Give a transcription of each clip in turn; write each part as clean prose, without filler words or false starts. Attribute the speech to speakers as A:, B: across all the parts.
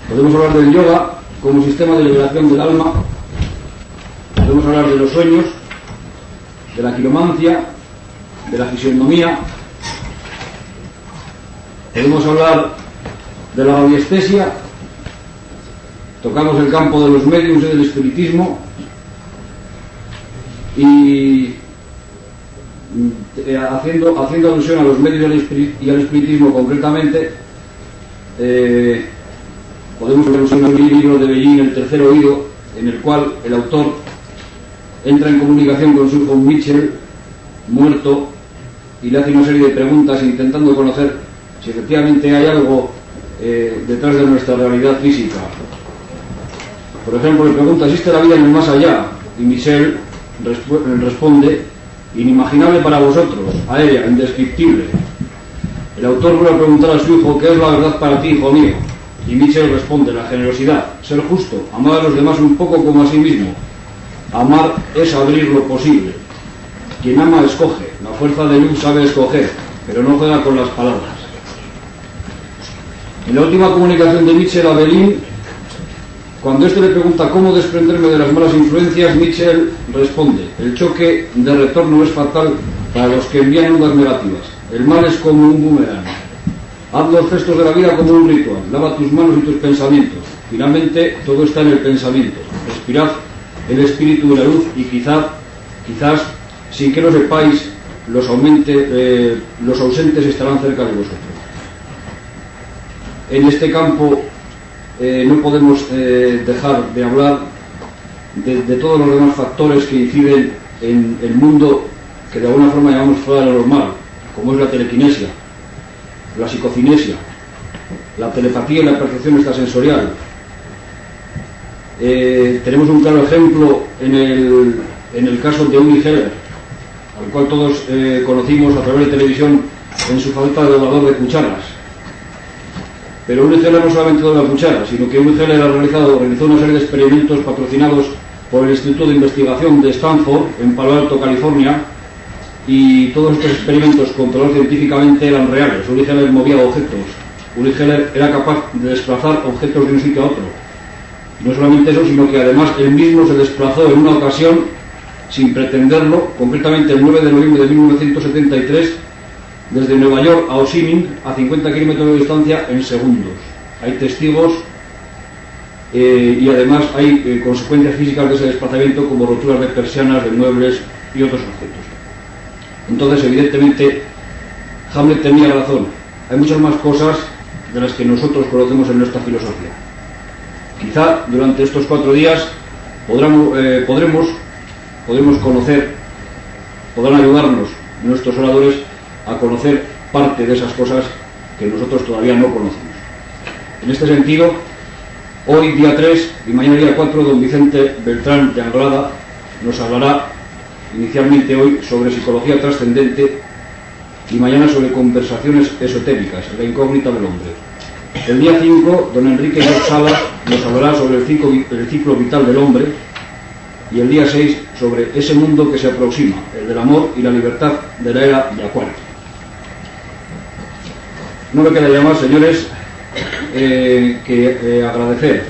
A: Podemos hablar del yoga como sistema de liberación del alma, podemos hablar de los sueños, de la quiromancia, de la fisionomía, podemos hablar de la radiestesia, tocamos el campo de los mediums y del espiritismo, y haciendo alusión a los medios y al espiritismo concretamente, podemos ver un libro de Beijing, El tercer oído, en el cual el autor entra en comunicación con su hijo Mitchell, muerto, y le hace una serie de preguntas intentando conocer si efectivamente hay algo detrás de nuestra realidad física. Por ejemplo, le pregunta: ¿existe la vida en el más allá? Y Mitchell responde: inimaginable para vosotros, aérea, indescriptible. El autor vuelve a preguntar a su hijo: ¿qué es la verdad para ti, hijo mío? Y Mitchell responde: la generosidad, ser justo, amar a los demás un poco como a sí mismo. Amar es abrir lo posible. Quien ama escoge, la fuerza de luz sabe escoger, pero no juega con las palabras. En la última comunicación de Mitchell a Belin, cuando éste le pregunta cómo desprenderme de las malas influencias, Mitchell responde: el choque de retorno es fatal para los que envían ondas negativas. El mal es como un boomerang. Haz los gestos de la vida como un ritual. Lava tus manos y tus pensamientos. Finalmente, todo está en el pensamiento. Respirad el espíritu de la luz y quizás, sin que lo sepáis, los ausentes estarán cerca de vosotros. En este campo no podemos dejar de hablar de todos los demás factores que inciden en el mundo que de alguna forma llamamos fuera de lo normal, como es la telequinesia, la psicocinesia, la telepatía y la percepción extrasensorial. Tenemos un claro ejemplo en el caso de Uri Geller, al cual todos conocimos a través de televisión en su falta de doblador de cucharas. Pero Uri Geller no solamente dobla cucharas, sino que Uri Geller realizó una serie de experimentos patrocinados por el Instituto de Investigación de Stanford, en Palo Alto, California, y todos estos experimentos controlados científicamente eran reales. Uri Geller movía objetos. Uri Geller era capaz de desplazar objetos de un sitio a otro. No solamente eso, sino que además él mismo se desplazó en una ocasión sin pretenderlo, concretamente el 9 de noviembre de 1973, desde Nueva York a Ossining, a 50 kilómetros de distancia, en segundos. Hay testigos y además hay consecuencias físicas de ese desplazamiento, como roturas de persianas, de muebles y otros objetos. Entonces, evidentemente, Hamlet tenía razón. Hay muchas más cosas de las que nosotros conocemos en nuestra filosofía. Quizá durante estos 4 días podremos conocer, podrán ayudarnos nuestros oradores a conocer parte de esas cosas que nosotros todavía no conocemos. En este sentido, hoy día 3 y mañana día 4, don Vicente Beltrán de Anglada nos hablará inicialmente hoy sobre psicología trascendente y mañana sobre conversaciones esotéricas, la incógnita del hombre. El día 5, don Enrique Salas nos hablará sobre el ciclo vital del hombre, y el día 6 sobre ese mundo que se aproxima, el del amor y la libertad de la era de Acuario. No me queda ya más, señores, que agradecer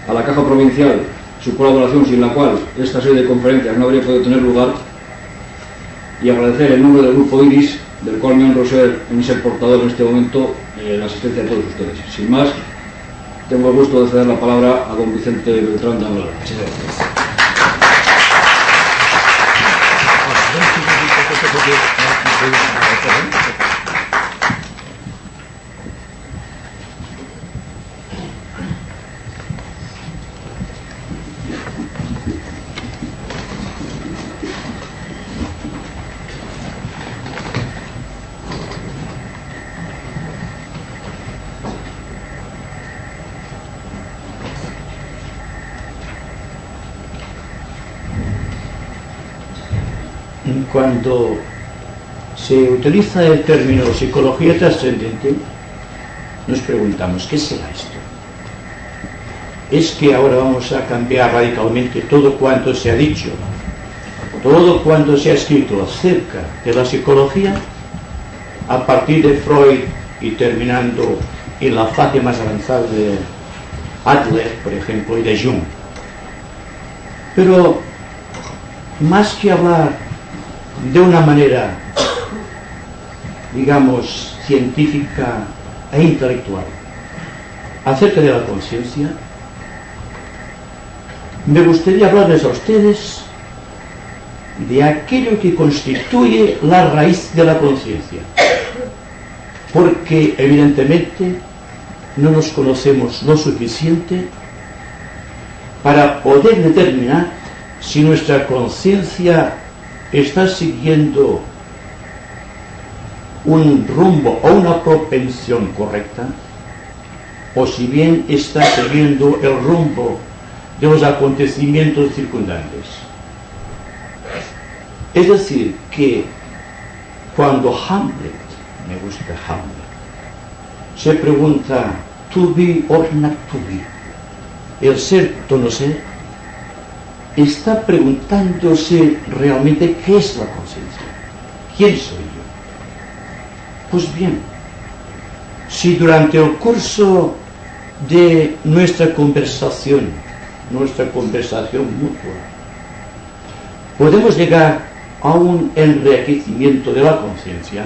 A: a la Caja Provincial su colaboración, sin la cual esta serie de conferencias no habría podido tener lugar, y agradecer en nombre del Grupo Iris, del cual me honro ser portador en este momento, la asistencia de todos ustedes. Sin más, tengo el gusto de ceder la palabra a don Vicente Beltrán de Anglada. Muchas gracias.
B: Cuando se utiliza el término psicología trascendente, nos preguntamos: ¿qué será esto? ¿Es que ahora vamos a cambiar radicalmente todo cuanto se ha dicho, todo cuanto se ha escrito acerca de la psicología, a partir de Freud y terminando en la fase más avanzada Adler, por ejemplo, y de Jung. Pero más que hablar de una manera, digamos, científica e intelectual acerca de la conciencia, me gustaría hablarles a ustedes de aquello que constituye la raíz de la conciencia, porque evidentemente no nos conocemos lo suficiente para poder determinar si nuestra conciencia está siguiendo un rumbo o una propensión correcta, o si bien está siguiendo el rumbo de los acontecimientos circundantes. Es decir, que cuando Hamlet, me gusta Hamlet, se pregunta, to be or not to be, el ser o no ser, está preguntándose realmente qué es la conciencia, quién soy yo. Pues bien, si durante el curso de nuestra conversación mutua, podemos llegar a un enriquecimiento de la conciencia,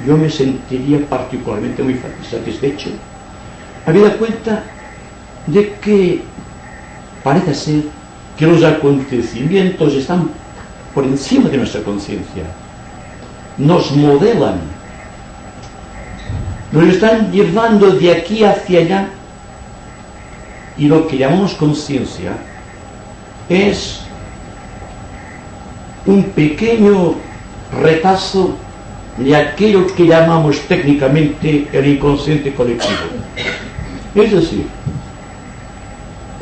B: yo me sentiría particularmente muy satisfecho, habida cuenta de que parece ser que los acontecimientos están por encima de nuestra conciencia, nos modelan, nos están llevando de aquí hacia allá, y lo que llamamos conciencia es un pequeño retazo de aquello que llamamos técnicamente el inconsciente colectivo. Es decir,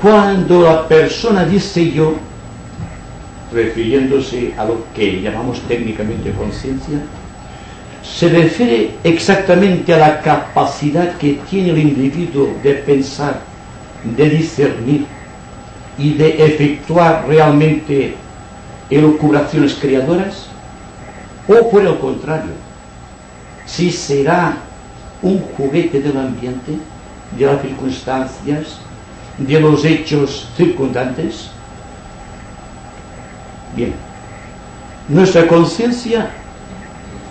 B: cuando la persona dice yo, refiriéndose a lo que llamamos técnicamente conciencia, se refiere exactamente a la capacidad que tiene el individuo de pensar, de discernir y de efectuar realmente elucubraciones creadoras, o por el contrario, si será un juguete del ambiente, de las circunstancias, de los hechos circundantes. Bien, nuestra conciencia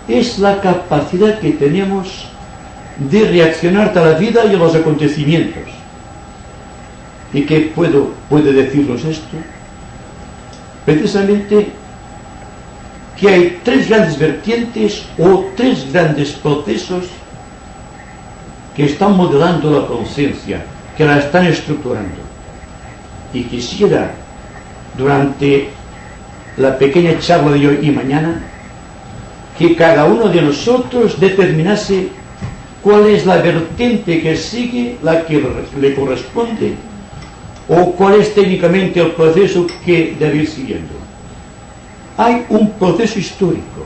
B: es la capacidad que tenemos de reaccionar a la vida y a los acontecimientos. ¿Y qué puede decirnos esto? Precisamente que hay tres grandes vertientes o tres grandes procesos que están modelando la conciencia, que la están estructurando. Y quisiera, durante la pequeña charla de hoy y mañana, que cada uno de nosotros determinase cuál es la vertiente que sigue, la que le corresponde, o cuál es técnicamente el proceso que debe ir siguiendo. Hay un proceso histórico,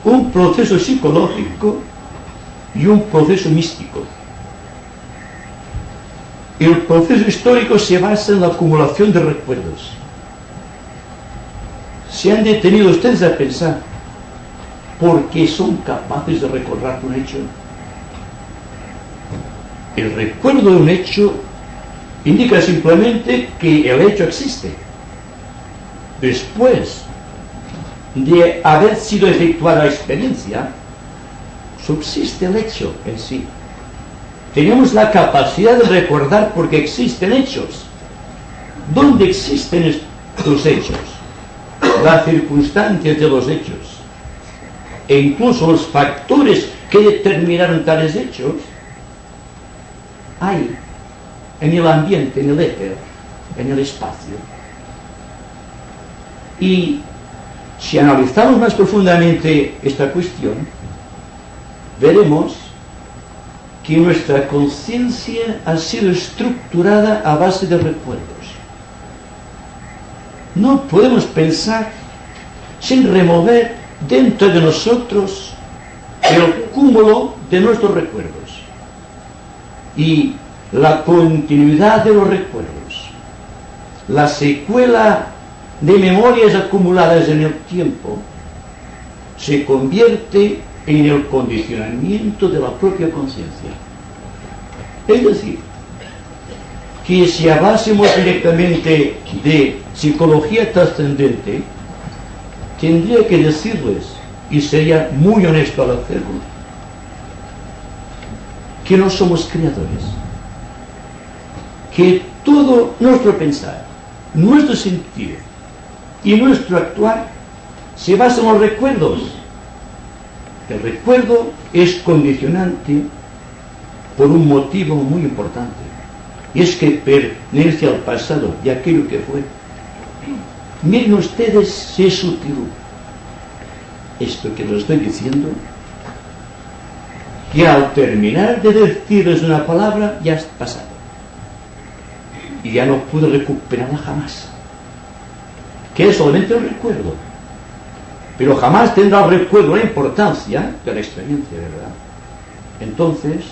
B: un proceso psicológico y un proceso místico. El proceso histórico se basa en la acumulación de recuerdos. ¿Se han detenido ustedes a pensar por qué son capaces de recordar un hecho? El recuerdo de un hecho indica simplemente que el hecho existe. Después de haber sido efectuada la experiencia, subsiste el hecho en sí. Tenemos la capacidad de recordar porque existen hechos. ¿Dónde existen estos hechos? Las circunstancias de los hechos e incluso los factores que determinaron tales hechos hay en el ambiente, en el éter, en el espacio. Y si analizamos más profundamente esta cuestión, veremos que nuestra conciencia ha sido estructurada a base de recuerdos. No podemos pensar sin remover dentro de nosotros el cúmulo de nuestros recuerdos y la continuidad de los recuerdos, la secuela de memorias acumuladas en el tiempo, se convierte en el condicionamiento de la propia conciencia. Es decir, que si hablásemos directamente de psicología trascendente, tendría que decirles, y sería muy honesto al hacerlo, que no somos creadores, que todo nuestro pensar, nuestro sentir y nuestro actuar se basa en los recuerdos. El recuerdo es condicionante por un motivo muy importante, y es que pertenece al pasado y a aquello que fue. Miren ustedes si es sutil esto que les estoy diciendo, que al terminar de decirles una palabra ya está pasado y ya no pude recuperarla jamás, que es solamente el recuerdo, pero jamás tendrá el recuerdo la importancia de la experiencia, ¿verdad? Entonces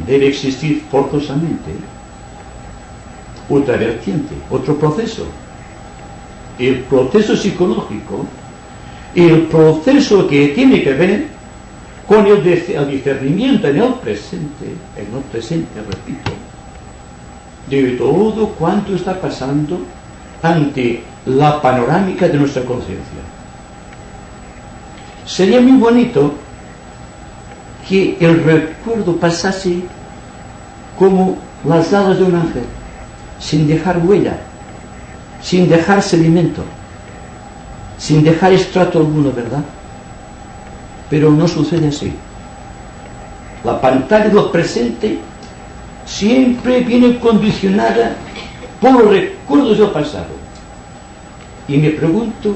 B: debe existir forzosamente otra vertiente, otro proceso, el proceso psicológico, el proceso que tiene que ver con el discernimiento en el presente, repito, de todo cuanto está pasando ante la panorámica de nuestra conciencia. Sería muy bonito que el recuerdo pasase como las alas de un ángel, sin dejar huella, sin dejar sedimento, sin dejar estrato alguno, ¿verdad? Pero no sucede así. La pantalla del presente siempre viene condicionada por los recuerdos del pasado. Y me pregunto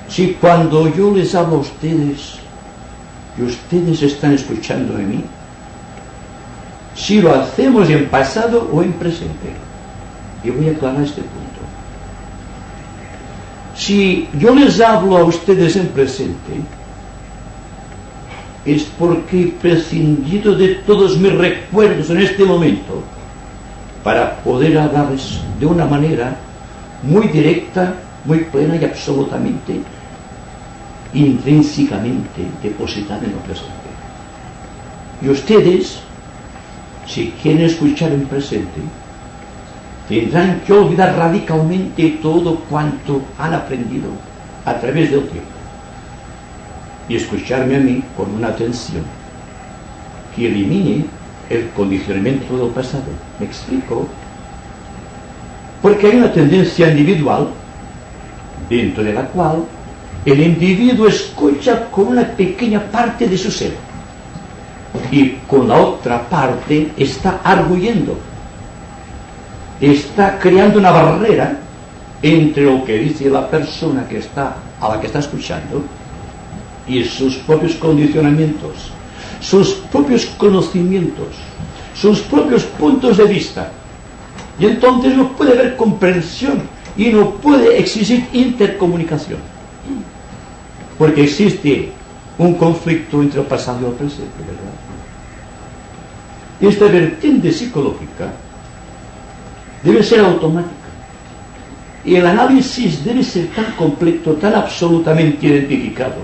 B: si cuando yo les hablo a ustedes y ustedes están escuchando a mí, si lo hacemos en pasado o en presente. Y voy a aclarar este punto. Si yo les hablo a ustedes en presente, es porque he prescindido de todos mis recuerdos en este momento para poder hablarles de una manera muy directa, muy plena y absolutamente intrínsecamente depositada en lo presente. Y ustedes, si quieren escuchar en presente, tendrán que olvidar radicalmente todo cuanto han aprendido a través del tiempo y escucharme a mí con una atención que elimine el condicionamiento del pasado. ¿Me explico? Porque hay una tendencia individual dentro de la cual el individuo escucha con una pequeña parte de su ser y con la otra parte está arguyendo, está creando una barrera entre lo que dice la persona a la que está escuchando y sus propios condicionamientos, sus propios conocimientos, sus propios puntos de vista. Y entonces no puede haber comprensión y no puede existir intercomunicación, porque existe un conflicto entre el pasado y el presente, ¿verdad? Esta vertiente psicológica debe ser automática y el análisis debe ser tan completo, tan absolutamente identificado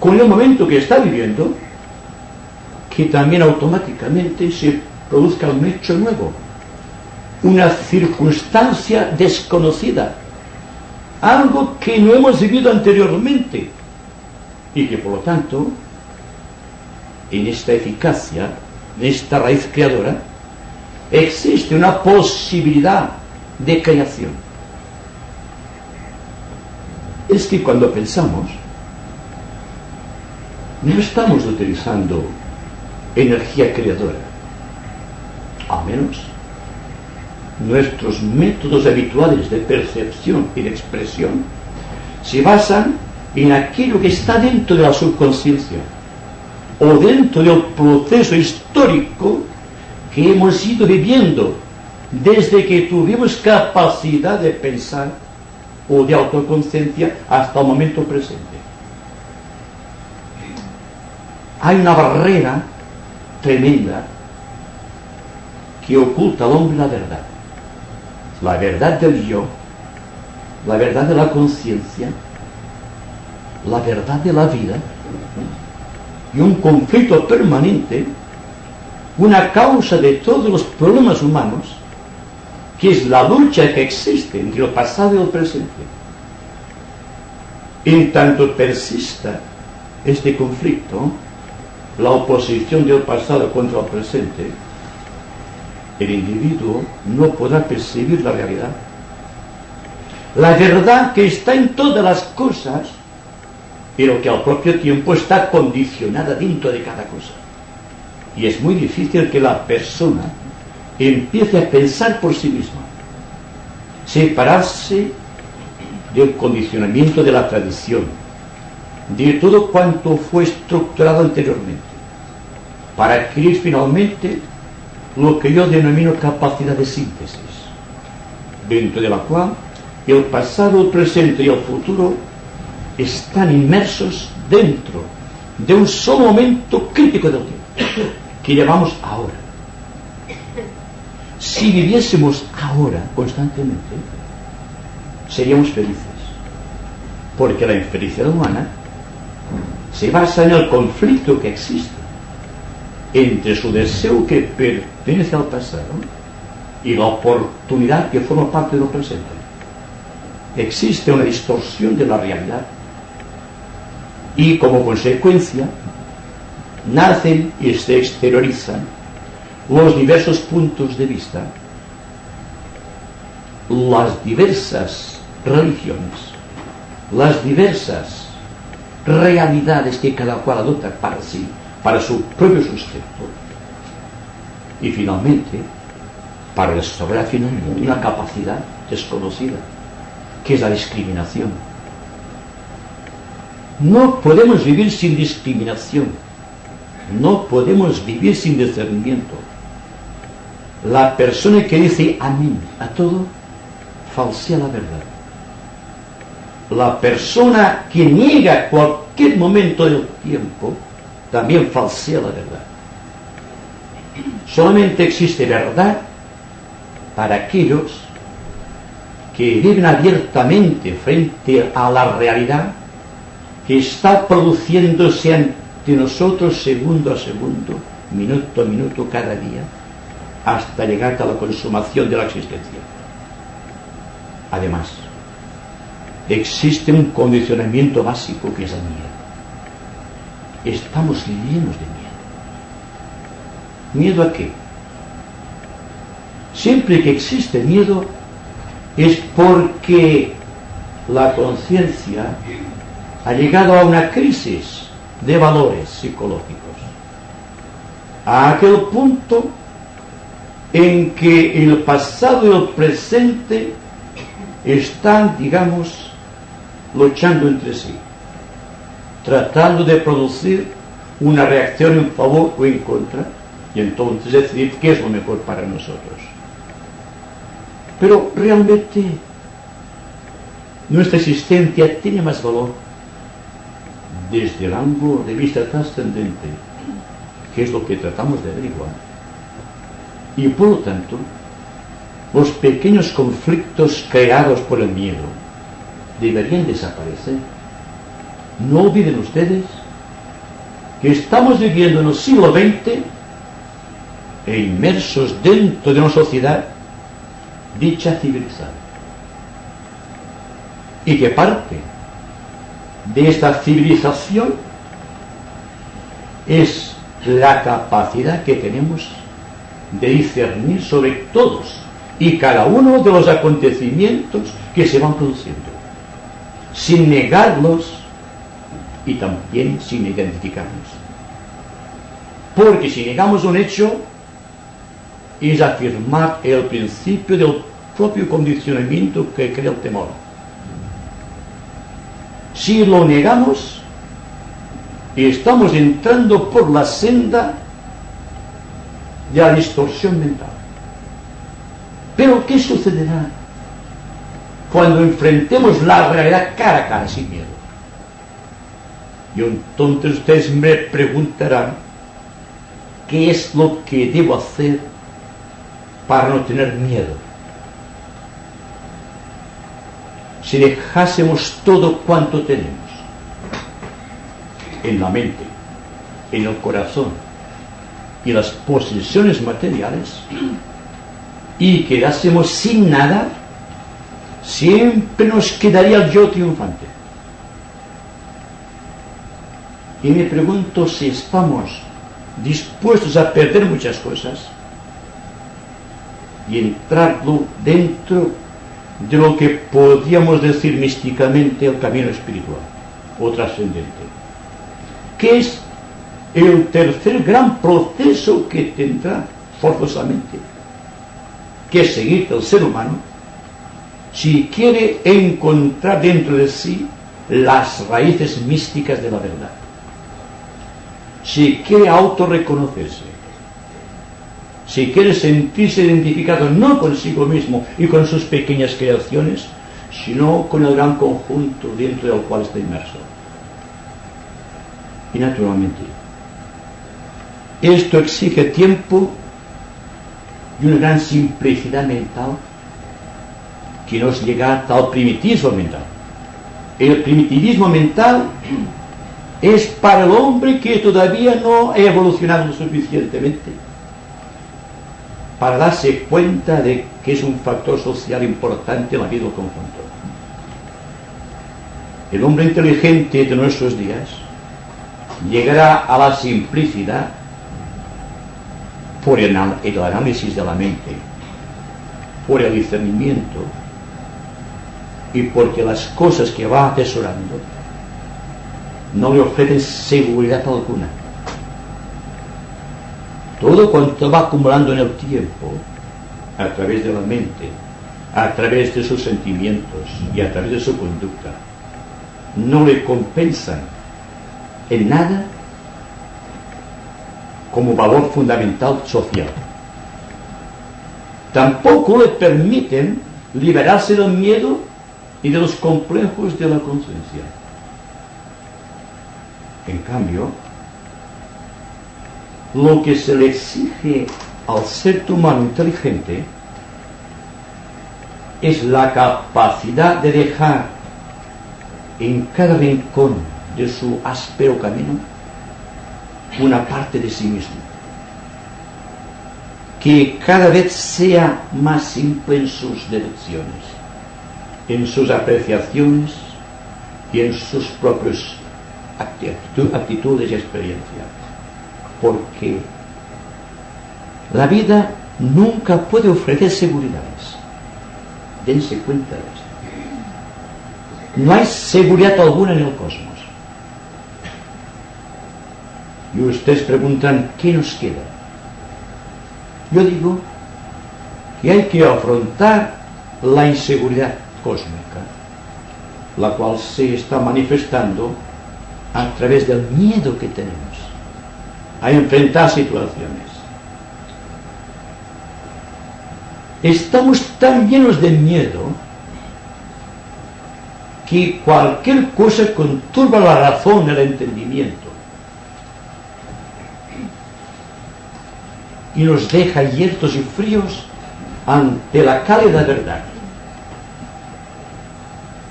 B: con el momento que está viviendo, que también automáticamente se produzca un hecho nuevo, una circunstancia desconocida, algo que no hemos vivido anteriormente y que por lo tanto en esta eficacia, en esta raíz creadora, existe una posibilidad de creación. Es que cuando pensamos, no estamos utilizando energía creadora, al menos nuestros métodos habituales de percepción y de expresión se basan en aquello que está dentro de la subconsciencia o dentro del proceso histórico que hemos ido viviendo desde que tuvimos capacidad de pensar o de autoconciencia hasta el momento presente. Hay una barrera tremenda que oculta al hombre la verdad del yo, la verdad de la conciencia, la verdad de la vida, y un conflicto permanente una causa de todos los problemas humanos, que es la lucha que existe entre el pasado y el presente. En tanto persista este conflicto, la oposición del pasado contra el presente, el individuo no podrá percibir la realidad. La verdad que está en todas las cosas, pero que al propio tiempo está condicionada dentro de cada cosa. Y es muy difícil que la persona empiece a pensar por sí misma, separarse del condicionamiento de la tradición, de todo cuanto fue estructurado anteriormente, para adquirir finalmente lo que yo denomino capacidad de síntesis, dentro de la cual el pasado, el presente y el futuro están inmersos dentro de un solo momento crítico del tiempo, que llamamos ahora. Si viviésemos ahora constantemente, seríamos felices, porque la infelicidad humana se basa en el conflicto que existe entre su deseo que pertenece al pasado y la oportunidad que forma parte del presente. Existe una distorsión de la realidad y, como consecuencia, nacen y se exteriorizan los diversos puntos de vista, las diversas religiones, las diversas realidades que cada cual adopta para sí, para su propio sustento, y finalmente para desarrollar finalmente una capacidad desconocida, que es la discriminación. No podemos vivir sin discriminación, no podemos vivir sin discernimiento. La persona que dice amén a todo falsea la verdad. La persona que niega cualquier momento del tiempo también falsea la verdad. Solamente existe verdad para aquellos que viven abiertamente frente a la realidad que está produciéndose ante nosotros segundo a segundo, minuto a minuto, cada día, hasta llegar a la consumación de la existencia. Además, existe un condicionamiento básico que es el miedo. Estamos llenos de miedo. ¿Miedo a qué? Siempre que existe miedo es porque la conciencia ha llegado a una crisis de valores psicológicos, a aquel punto en que el pasado y el presente están, digamos, luchando entre sí, tratando de producir una reacción en favor o en contra, y entonces decidir qué es lo mejor para nosotros. Pero realmente nuestra existencia tiene más valor desde el ángulo de vista trascendente, que es lo que tratamos de averiguar. Y por lo tanto, los pequeños conflictos creados por el miedo deberían desaparecer. No olviden ustedes que estamos viviendo en el siglo XX e inmersos dentro de una sociedad dicha civilizada, y que parte de esta civilización es la capacidad que tenemos de discernir sobre todos y cada uno de los acontecimientos que se van produciendo, sin negarlos y también sin identificarlos. Porque si negamos un hecho, es afirmar el principio del propio condicionamiento que crea el temor. Si lo negamos, estamos entrando por la senda de la distorsión mental. Pero ¿qué sucederá cuando enfrentemos la realidad cara a cara, sin miedo? Y entonces ustedes me preguntarán, ¿qué es lo que debo hacer para no tener miedo? Si dejásemos todo cuanto tenemos en la mente, en el corazón, y las posesiones materiales y quedásemos sin nada, siempre nos quedaría el yo triunfante. Y me pregunto si estamos dispuestos a perder muchas cosas y entrar dentro de lo que podríamos decir místicamente el camino espiritual o trascendente, que es el tercer gran proceso que tendrá forzosamente que seguir el ser humano si quiere encontrar dentro de sí las raíces místicas de la verdad, si quiere autorreconocerse, si quiere sentirse identificado no consigo mismo y con sus pequeñas creaciones, sino con el gran conjunto dentro del cual está inmerso. Y naturalmente, esto exige tiempo y una gran simplicidad mental que nos llega a tal primitivismo mental. El primitivismo mental es para el hombre que todavía no ha evolucionado lo suficientemente para darse cuenta de que es un factor social importante en la vida del conjunto. El hombre inteligente de nuestros días llegará a la simplicidad por el análisis de la mente, por el discernimiento y porque las cosas que va atesorando no le ofrecen seguridad alguna. Todo cuanto va acumulando en el tiempo, a través de la mente, a través de sus sentimientos y a través de su conducta, no le compensan en nada como valor fundamental social. Tampoco le permiten liberarse del miedo y de los complejos de la conciencia. En cambio, lo que se le exige al ser humano inteligente es la capacidad de dejar en cada rincón de su áspero camino una parte de sí mismo, que cada vez sea más simple en sus deducciones, en sus apreciaciones y en sus propias actitudes y experiencias, porque la vida nunca puede ofrecer seguridades. Dense cuenta de esto. No hay seguridad alguna en el cosmos. Y ustedes preguntan, ¿qué nos queda? Yo digo que hay que afrontar la inseguridad cósmica, la cual se está manifestando a través del miedo que tenemos a enfrentar situaciones. Estamos tan llenos de miedo que cualquier cosa conturba la razón, el entendimiento, y nos deja yertos y fríos ante la cálida verdad.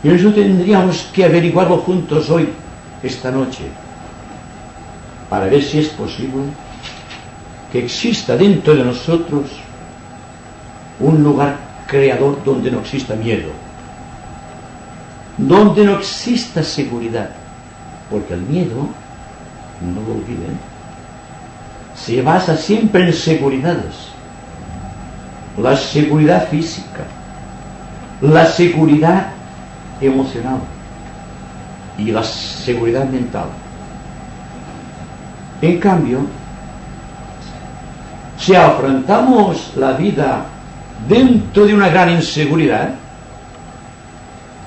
B: Y eso tendríamos que averiguarlo juntos hoy, esta noche, para ver si es posible que exista dentro de nosotros un lugar creador donde no exista miedo, donde no exista seguridad, porque el miedo, no lo olviden, se basa siempre en seguridades. La seguridad física, la seguridad emocional y la seguridad mental. En cambio, si afrontamos la vida dentro de una gran inseguridad,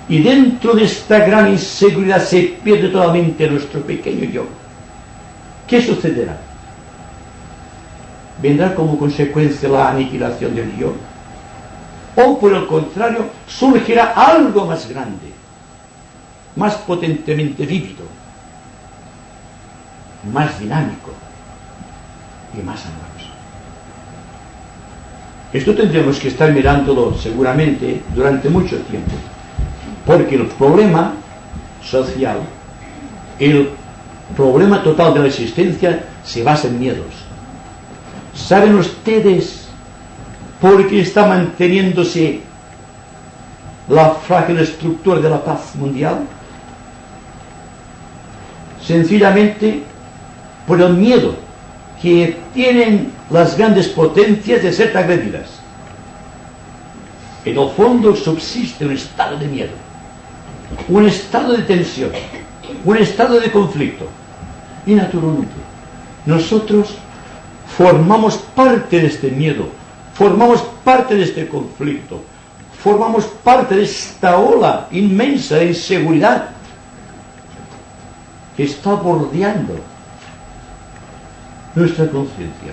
B: y dentro de esta gran inseguridad se pierde totalmente nuestro pequeño yo, ¿qué sucederá? ¿Vendrá como consecuencia la aniquilación del yo? ¿O por el contrario, surgirá algo más grande, más potentemente vívido, más dinámico y más amoroso? Esto tendremos que estar mirándolo seguramente durante mucho tiempo, porque el problema social, el problema total de la existencia se basa en miedos. ¿Saben ustedes por qué está manteniéndose la frágil estructura de la paz mundial? Sencillamente por el miedo que tienen las grandes potencias de ser agredidas. En el fondo subsiste un estado de miedo, un estado de tensión, un estado de conflicto. Y naturalmente, nosotros formamos parte de este miedo, formamos parte de este conflicto, formamos parte de esta ola inmensa de inseguridad que está bordeando nuestra conciencia.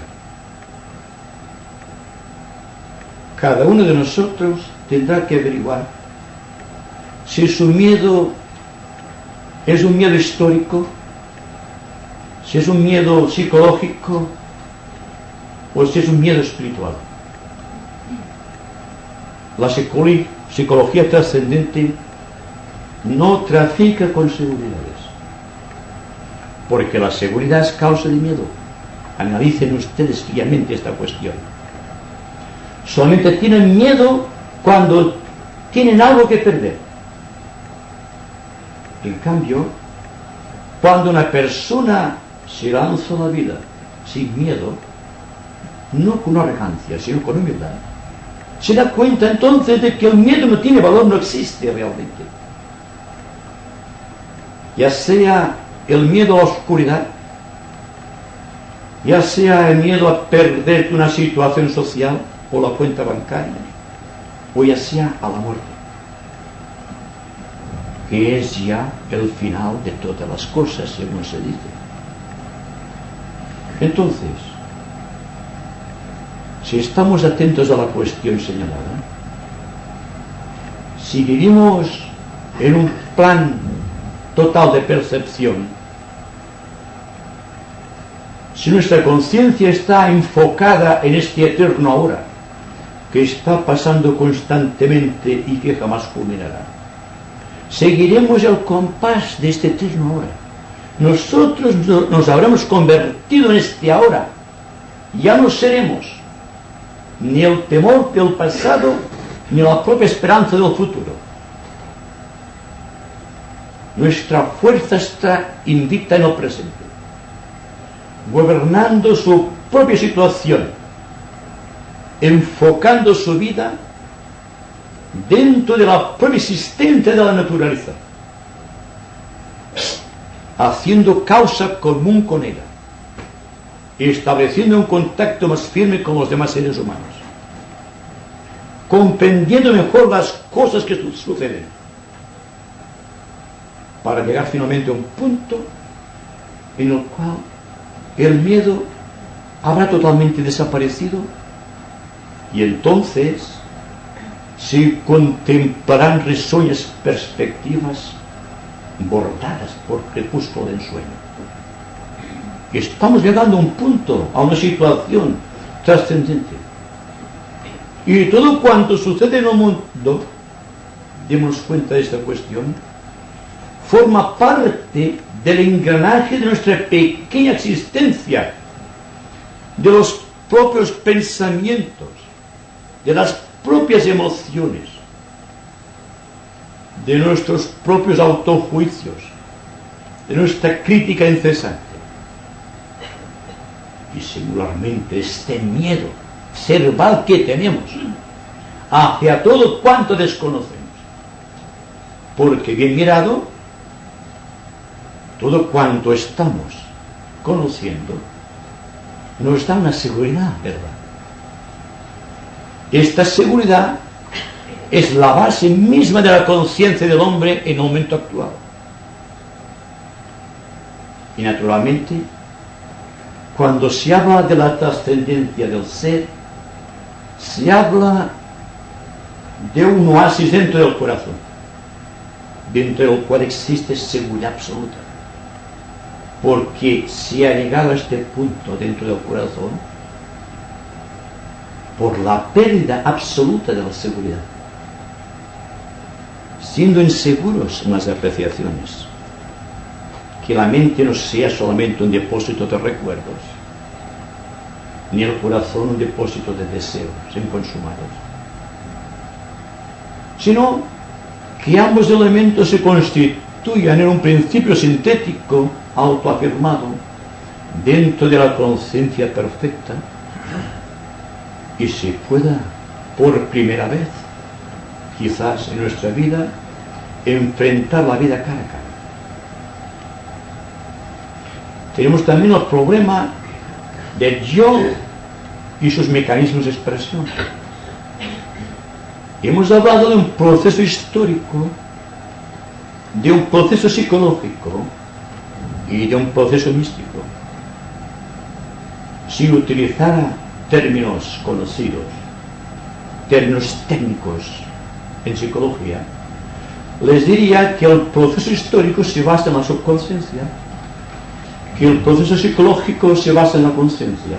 B: Cada uno de nosotros tendrá que averiguar si su miedo es un miedo histórico, si es un miedo psicológico o si es un miedo espiritual. La psicología trascendente no trafica con seguridades, porque la seguridad es causa de miedo. Analicen ustedes fríamente esta cuestión. Solamente tienen miedo cuando tienen algo que perder. En cambio, cuando una persona se lanza a la vida sin miedo, no con arrogancia, sino con humildad, se da cuenta entonces de que el miedo no tiene valor, no existe realmente. Ya sea el miedo a la oscuridad, ya sea el miedo a perder una situación social o la cuenta bancaria, o ya sea a la muerte, que es ya el final de todas las cosas, según se dice. Entonces, si estamos atentos a la cuestión señalada, si vivimos en un plan total de percepción, si nuestra conciencia está enfocada en este eterno ahora, que está pasando constantemente y que jamás culminará, seguiremos el compás de este eterno ahora. Nosotros nos habremos convertido en este ahora. Ya no seremos ni el temor del pasado, ni la propia esperanza del futuro. Nuestra fuerza está invicta en el presente, gobernando su propia situación, enfocando su vida dentro de la propia existencia de la naturaleza, haciendo causa común con ella y estableciendo un contacto más firme con los demás seres humanos, comprendiendo mejor las cosas que suceden, para llegar finalmente a un punto en el cual el miedo habrá totalmente desaparecido, y entonces se contemplarán risueñas perspectivas bordadas por crepúsculo de ensueño. Estamos llegando a un punto, a una situación trascendente, y todo cuanto sucede en el mundo, démonos cuenta de esta cuestión, forma parte del engranaje de nuestra pequeña existencia, de los propios pensamientos, de las propias emociones, de nuestros propios autojuicios, de nuestra crítica incesante. Y singularmente este miedo cerval que tenemos hacia todo cuanto desconocemos, porque bien mirado, todo cuanto estamos conociendo nos da una seguridad, ¿verdad? Esta seguridad es la base misma de la conciencia del hombre en el momento actual. Y naturalmente, cuando se habla de la trascendencia del ser, se habla de un oasis dentro del corazón, dentro del cual existe seguridad absoluta, porque se ha llegado a este punto dentro del corazón por la pérdida absoluta de la seguridad, siendo inseguros en las apreciaciones, que la mente no sea solamente un depósito de recuerdos, ni el corazón un depósito de deseos inconsumados, sino que ambos elementos se constituyan en un principio sintético autoafirmado dentro de la conciencia perfecta y se pueda por primera vez, quizás en nuestra vida, enfrentar la vida cara a cara. Tenemos también el problema del yo y sus mecanismos de expresión. Hemos hablado de un proceso histórico, de un proceso psicológico y de un proceso místico. Si utilizara términos conocidos, términos técnicos en psicología, les diría que el proceso histórico se basa en la subconsciencia, que el proceso psicológico se basa en la conciencia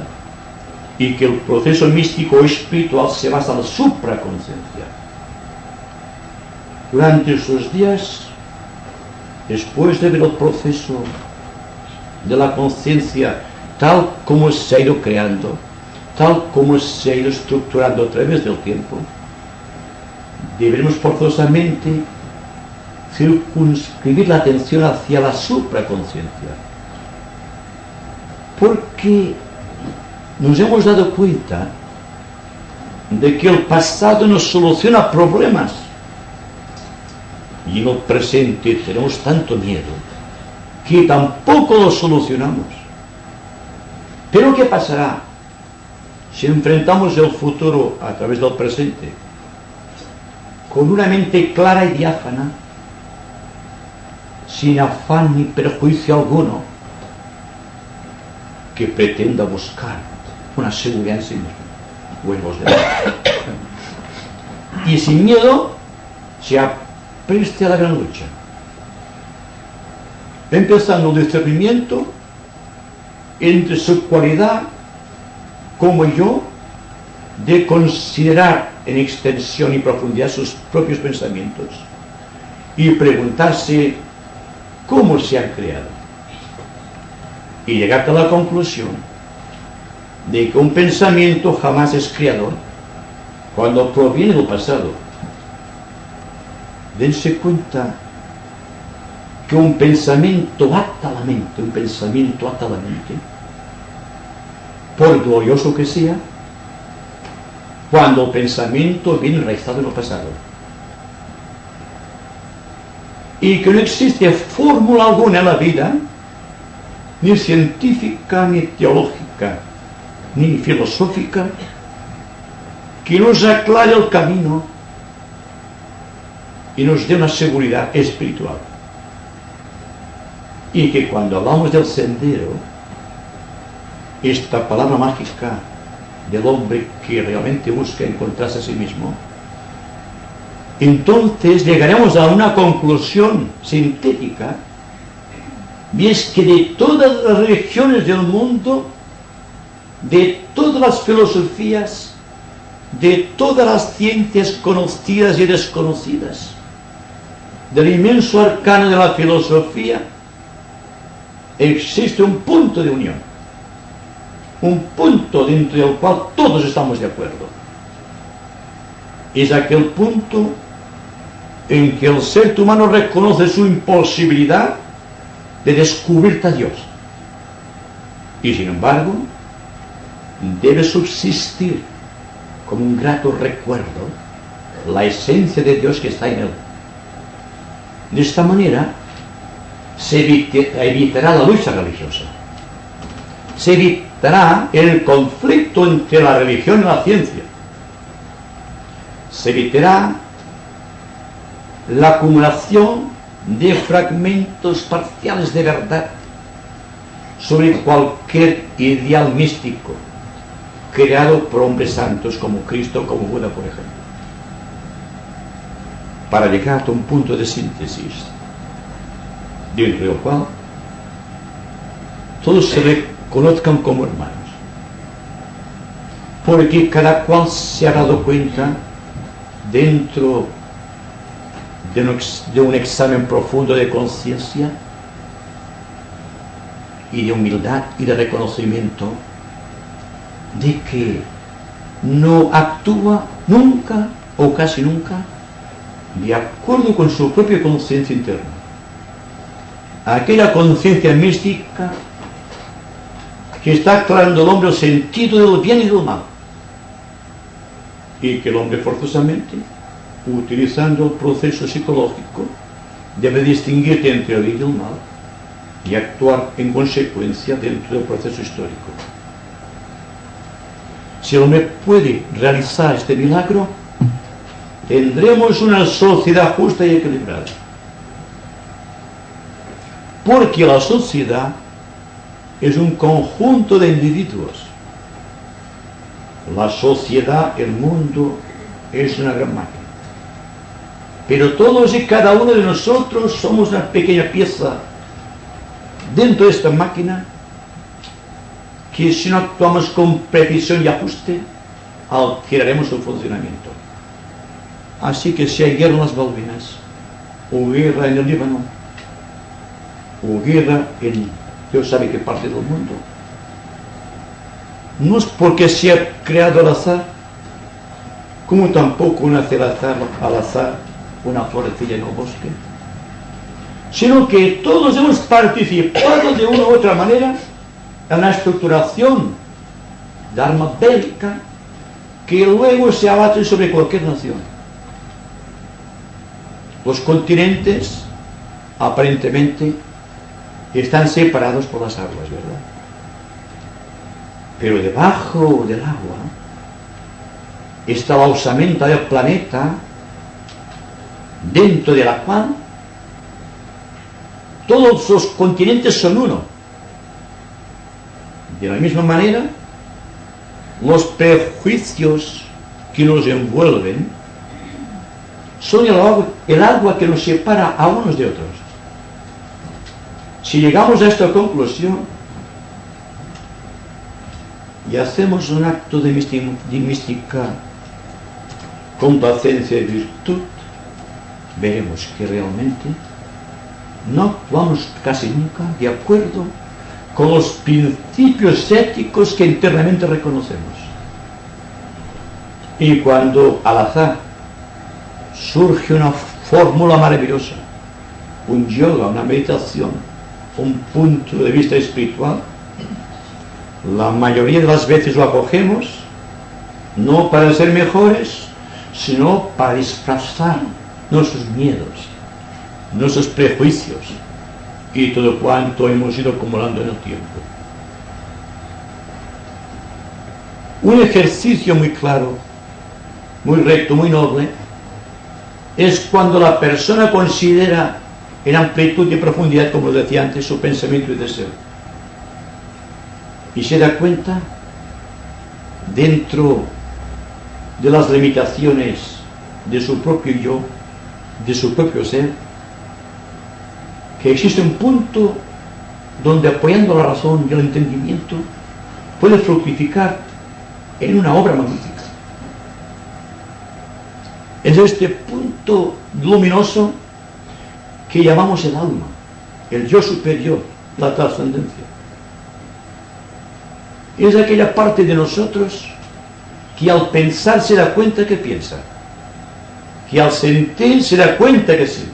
B: y que el proceso místico o espiritual se basa en la supraconsciencia. Durante esos días, después de ver el proceso de la conciencia tal como se ha ido creando, tal como se ha ido estructurando a través del tiempo, deberemos forzosamente circunscribir la atención hacia la supraconsciencia, porque nos hemos dado cuenta de que el pasado nos soluciona problemas y en el presente tenemos tanto miedo que tampoco lo solucionamos. Pero ¿qué pasará si enfrentamos el futuro a través del presente con una mente clara y diáfana, sin afán ni perjuicio alguno, que pretenda buscar una seguridad en sí mismo, huevos de y sin miedo se apreste a la gran lucha, empezando el discernimiento entre su cualidad como yo de considerar en extensión y profundidad sus propios pensamientos y preguntarse cómo se han creado, y llegar a la conclusión de que un pensamiento jamás es creador cuando proviene del pasado. Dense cuenta que un pensamiento ata a la mente, por glorioso que sea, cuando el pensamiento viene enraizado en el pasado. Y que no existe fórmula alguna en la vida, ni científica, ni teológica, ni filosófica, que nos aclare el camino y nos dé una seguridad espiritual. Y que cuando hablamos del sendero, esta palabra mágica del hombre que realmente busca encontrarse a sí mismo, entonces llegaremos a una conclusión sintética, y es que de todas las religiones del mundo, de todas las filosofías, de todas las ciencias conocidas y desconocidas, del inmenso arcano de la filosofía, existe un punto de unión, un punto dentro del cual todos estamos de acuerdo. Es aquel punto en que el ser humano reconoce su imposibilidad de descubrir a Dios, y sin embargo debe subsistir como un grato recuerdo la esencia de Dios que está en él. De esta manera se evitará la lucha religiosa, se evitará el conflicto entre la religión y la ciencia, se evitará la acumulación de fragmentos parciales de verdad sobre cualquier ideal místico creado por hombres santos como Cristo, como Buda, por ejemplo, para llegar a un punto de síntesis dentro del cual todos se reconozcan como hermanos, porque cada cual se ha dado cuenta dentro de un examen profundo de conciencia y de humildad y de reconocimiento de que no actúa nunca o casi nunca de acuerdo con su propia conciencia interna. Aquella conciencia mística que está aclarando al hombre el sentido del bien y del mal, y que el hombre forzosamente, utilizando el proceso psicológico, debe distinguir entre el bien y el mal y actuar en consecuencia dentro del proceso histórico. Si el hombre puede realizar este milagro, tendremos una sociedad justa y equilibrada. Porque la sociedad es un conjunto de individuos. La sociedad, el mundo, es una gran máquina. Pero todos y cada uno de nosotros somos una pequeña pieza dentro de esta máquina que, si no actuamos con precisión y ajuste, alteraremos su funcionamiento. Así que si hay guerra en las Malvinas, o guerra en el Líbano, o guerra en Dios sabe qué parte del mundo, no es porque se ha creado al azar, como tampoco nace al azar una florecilla en el bosque, sino que todos hemos participado de una u otra manera en la estructuración de arma bélica que luego se abate sobre cualquier nación. Los continentes aparentemente están separados por las aguas, ¿verdad? Pero debajo del agua está la osamenta del planeta, dentro de la cual todos los continentes son uno. De la misma manera, los prejuicios que nos envuelven son el agua que nos separa a unos de otros. Si llegamos a esta conclusión y hacemos un acto de mística con paciencia y virtud, veremos que realmente no actuamos casi nunca de acuerdo con los principios éticos que internamente reconocemos. Y cuando al azar surge una fórmula maravillosa, un yoga, una meditación, un punto de vista espiritual, la mayoría de las veces lo acogemos, no para ser mejores, sino para disfrazar nuestros miedos, nuestros prejuicios y todo cuanto hemos ido acumulando en el tiempo. Un ejercicio muy claro, muy recto, muy noble, es cuando la persona considera en amplitud y profundidad, como decía antes, su pensamiento y deseo, y se da cuenta, dentro de las limitaciones de su propio yo, de su propio ser, que existe un punto donde, apoyando la razón y el entendimiento, puede fructificar en una obra magnífica. Es este punto luminoso que llamamos el alma, el yo superior, la trascendencia. Es aquella parte de nosotros que al pensar se da cuenta que piensa, que al sentir se da cuenta que siente,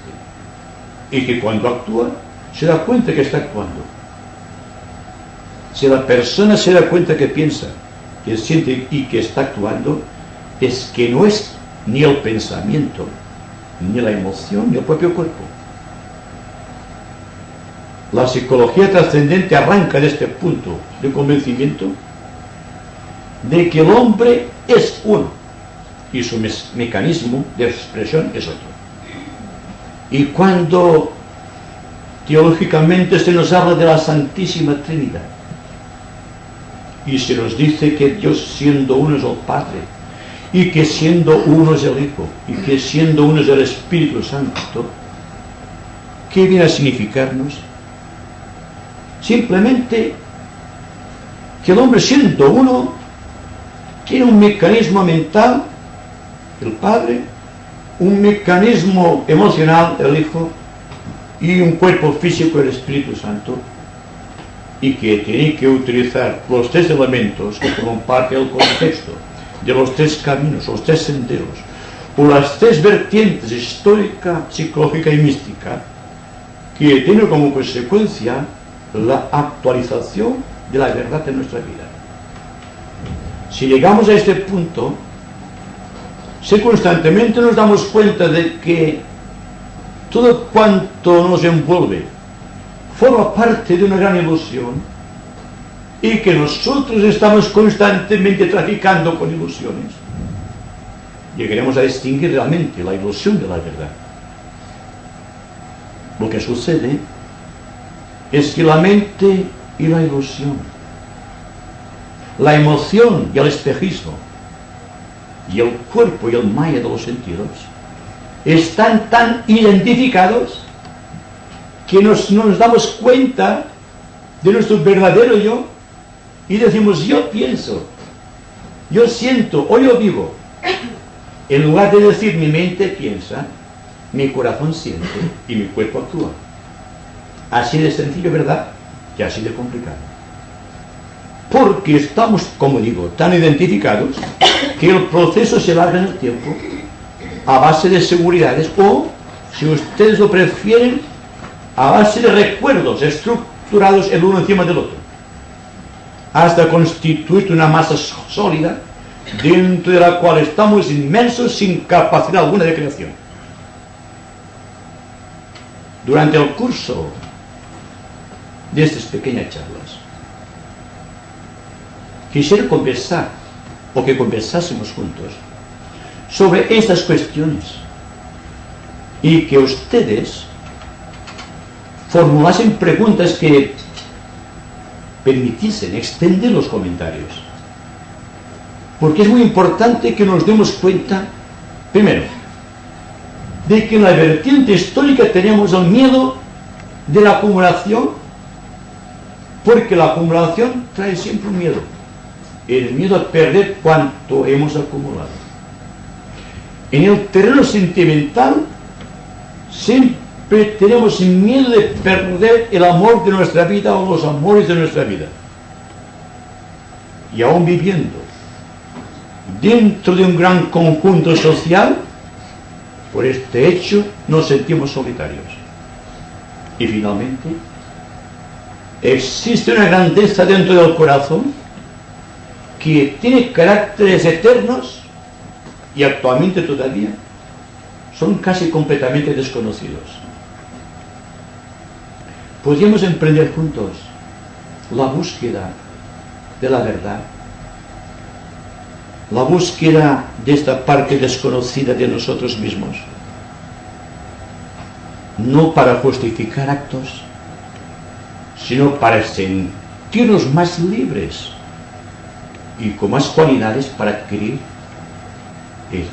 B: y que cuando actúa se da cuenta que está actuando. Si la persona se da cuenta que piensa, que siente y que está actuando, es que no es ni el pensamiento, ni la emoción, ni el propio cuerpo. La psicología trascendente arranca de este punto de convencimiento de que el hombre es uno y su mecanismo de expresión es otro. Y cuando teológicamente se nos habla de la Santísima Trinidad y se nos dice que Dios siendo uno es el Padre, y que siendo uno es el Hijo, y que siendo uno es el Espíritu Santo, ¿qué viene a significarnos? Simplemente que el hombre, siendo uno, tiene un mecanismo mental, el Padre, un mecanismo emocional, el Hijo, y un cuerpo físico, el Espíritu Santo, y que tiene que utilizar los tres elementos que forman parte del contexto de los tres caminos, los tres senderos, o las tres vertientes histórica, psicológica y mística, que tiene como consecuencia la actualización de la verdad en nuestra vida. Si llegamos a este punto, si constantemente nos damos cuenta de que todo cuanto nos envuelve forma parte de una gran ilusión y que nosotros estamos constantemente traficando con ilusiones, llegaremos a distinguir realmente la ilusión de la verdad. Lo que sucede es que la mente y la ilusión, la emoción y el espejismo, y el cuerpo y el maya de los sentidos están tan identificados que nos damos cuenta de nuestro verdadero yo y decimos: yo pienso, yo siento o yo vivo. En lugar de decir mi mente piensa, mi corazón siente y mi cuerpo actúa. Así de sencillo, ¿verdad? Y así de complicado. Porque estamos, como digo, tan identificados que el proceso se alarga en el tiempo a base de seguridades o, si ustedes lo prefieren, a base de recuerdos estructurados el uno encima del otro, hasta constituir una masa sólida dentro de la cual estamos inmersos sin capacidad alguna de creación. Durante el curso de estas pequeñas charlas, quisiera conversar, o que conversásemos juntos, sobre estas cuestiones y que ustedes formulasen preguntas que permitiesen extender los comentarios. Porque es muy importante que nos demos cuenta, primero, de que en la vertiente histórica tenemos el miedo de la acumulación, porque la acumulación trae siempre un miedo, el miedo a perder cuanto hemos acumulado. En el terreno sentimental siempre tenemos miedo de perder el amor de nuestra vida o los amores de nuestra vida. Y aún viviendo dentro de un gran conjunto social, por este hecho nos sentimos solitarios. Y finalmente, existe una grandeza dentro del corazón que tiene caracteres eternos y actualmente todavía son casi completamente desconocidos. Podríamos emprender juntos la búsqueda de la verdad, la búsqueda de esta parte desconocida de nosotros mismos, no para justificar actos, sino para sentirnos más libres y con más cualidades para adquirir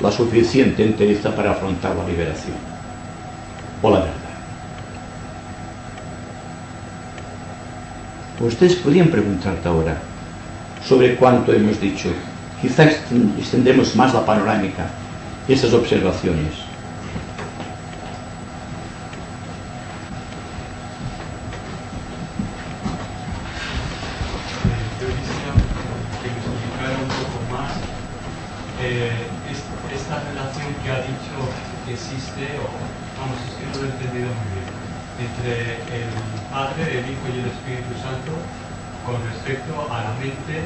B: la suficiente entereza para afrontar la liberación o la verdad. Ustedes podrían preguntarte ahora sobre cuánto hemos dicho. Quizá extendemos más la panorámica de estas observaciones.
C: Yo quisiera que me explicara un poco más esta relación que ha dicho que existe, o vamos, es que no lo he entendido muy bien, entre el Padre, el Hijo y el Espíritu Santo con respecto a la mente,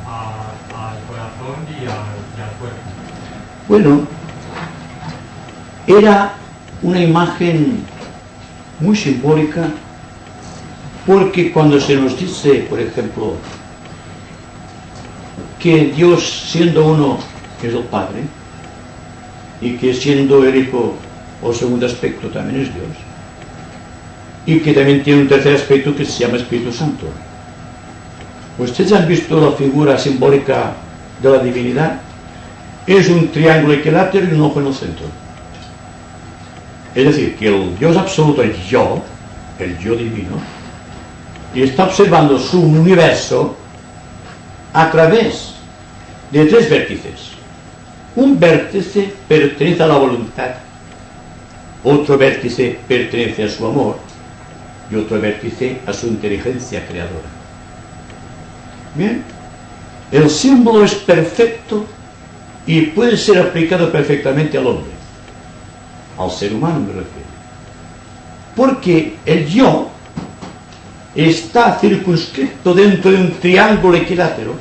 C: al corazón y al cuerpo.
B: Bueno, era una imagen muy simbólica, porque cuando se nos dice, por ejemplo, que Dios, siendo uno, es el Padre, y que siendo el Hijo, o segundo aspecto, también es Dios, y que también tiene un tercer aspecto que se llama Espíritu Santo. ¿Ustedes han visto la figura simbólica de la divinidad? Es un triángulo equilátero y un ojo en el centro. Es decir, que el Dios absoluto, el yo divino, y está observando su universo a través de tres vértices. Un vértice pertenece a la voluntad, otro vértice pertenece a su amor y otro vértice a su inteligencia creadora. Bien, el símbolo es perfecto y puede ser aplicado perfectamente al hombre, al ser humano me refiero, porque el yo está circunscrito dentro de un triángulo equilátero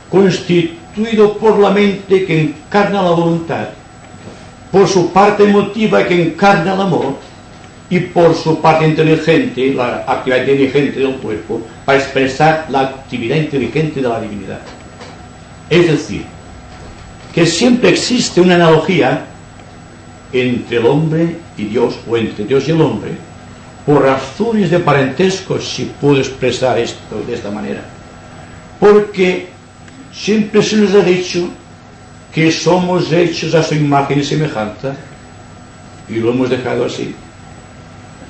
B: constituido por la mente que encarna la voluntad, por su parte emotiva que encarna el amor y por su parte inteligente, la actividad inteligente del cuerpo, para expresar la actividad inteligente de la divinidad. Es decir, que siempre existe una analogía entre el hombre y Dios, o entre Dios y el hombre, por razones de parentesco, si puedo expresar esto de esta manera. Porque siempre se nos ha dicho que somos hechos a su imagen y semejanza, y lo hemos dejado así,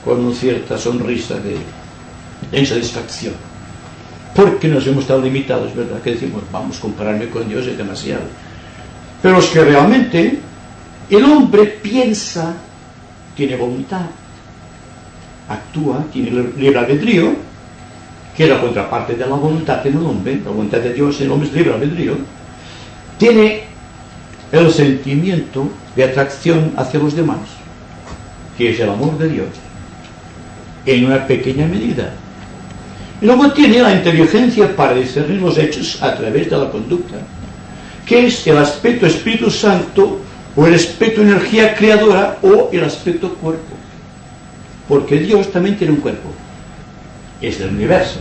B: con una cierta sonrisa de insatisfacción. Porque nos hemos estado limitados, ¿verdad? Que decimos, vamos, compararme con Dios es demasiado. Pero es que realmente el hombre piensa, tiene voluntad, actúa, tiene libre albedrío, que es la contraparte de la voluntad en el hombre, la voluntad de Dios en el hombre es libre albedrío, tiene el sentimiento de atracción hacia los demás, que es el amor de Dios, en una pequeña medida. Y luego tiene la inteligencia para discernir los hechos a través de la conducta, que es el aspecto Espíritu Santo, o el aspecto energía creadora, o el aspecto cuerpo. Porque Dios también tiene un cuerpo, es del universo.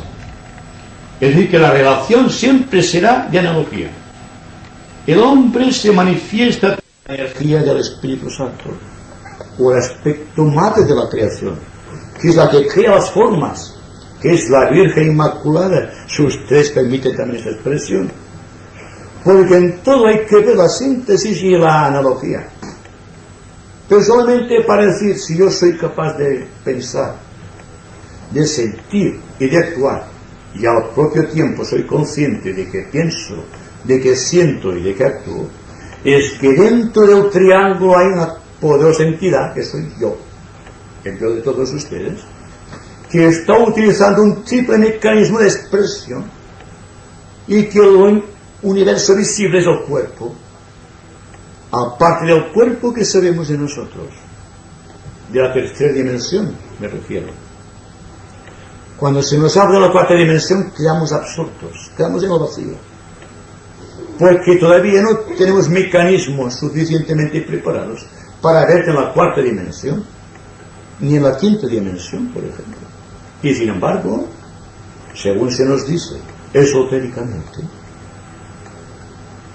B: Es decir, que la relación siempre será de analogía. El hombre se manifiesta en la energía del Espíritu Santo, o el aspecto madre de la creación, que es la que crea las formas, que es la Virgen Inmaculada. Si ustedes permiten también esta expresión, porque en todo hay que ver la síntesis y la analogía. Pero solamente para decir, si yo soy capaz de pensar, de sentir y de actuar, y al propio tiempo soy consciente de que pienso, de que siento y de que actúo, es que dentro del triángulo hay una poderosa entidad, que soy yo, el yo de todos ustedes, que está utilizando un triple mecanismo de expresión, y que el universo visible es el cuerpo, aparte del cuerpo que sabemos de nosotros, de la tercera dimensión me refiero. Cuando se nos habla de la cuarta dimensión quedamos absortos, quedamos en el vacío, porque todavía no tenemos mecanismos suficientemente preparados para ver en la cuarta dimensión, ni en la quinta dimensión, por ejemplo. Y sin embargo, según se nos dice esotéricamente,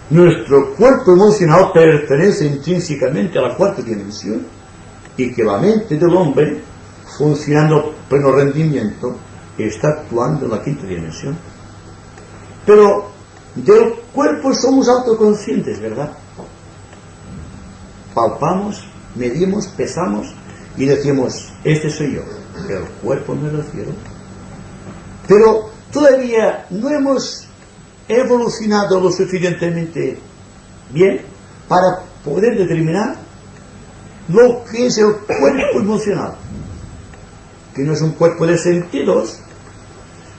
B: nuestro cuerpo emocional pertenece intrínsecamente a la cuarta dimensión, y que la mente del hombre, funcionando a pleno rendimiento, está actuando en la quinta dimensión. Pero del cuerpo somos autoconscientes, ¿verdad? Palpamos, medimos, pesamos y decimos, este soy yo. El cuerpo me refiero. Pero todavía no hemos evolucionado lo suficientemente bien para poder determinar lo que es el cuerpo emocional, que no es un cuerpo de sentidos,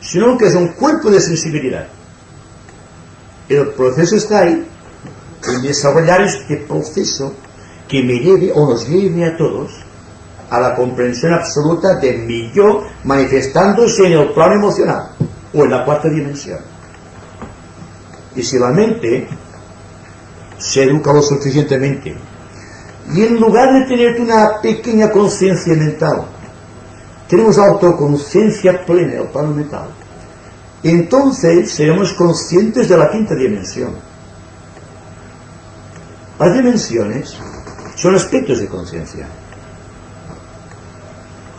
B: sino que es un cuerpo de sensibilidad. El proceso está ahí, en desarrollar este proceso que me lleve o nos lleve a todos a la comprensión absoluta de mi yo manifestándose en el plano emocional o en la cuarta dimensión. Y si la mente se educa lo suficientemente, y en lugar de tener una pequeña conciencia mental, tenemos autoconciencia plena en el plano mental, entonces seremos conscientes de la quinta dimensión. Las dimensiones son aspectos de conciencia.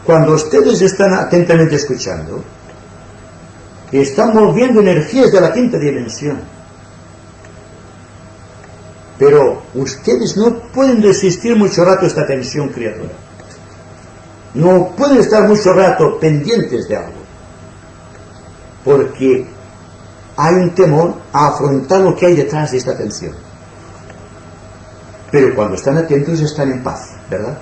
B: Cuando ustedes están atentamente escuchando, están moviendo energías de la quinta dimensión. Pero ustedes no pueden resistir mucho rato esta tensión creadora. No pueden estar mucho rato pendientes de algo. Porque hay un temor a afrontar lo que hay detrás de esta tensión. Pero cuando están atentos están en paz, ¿verdad?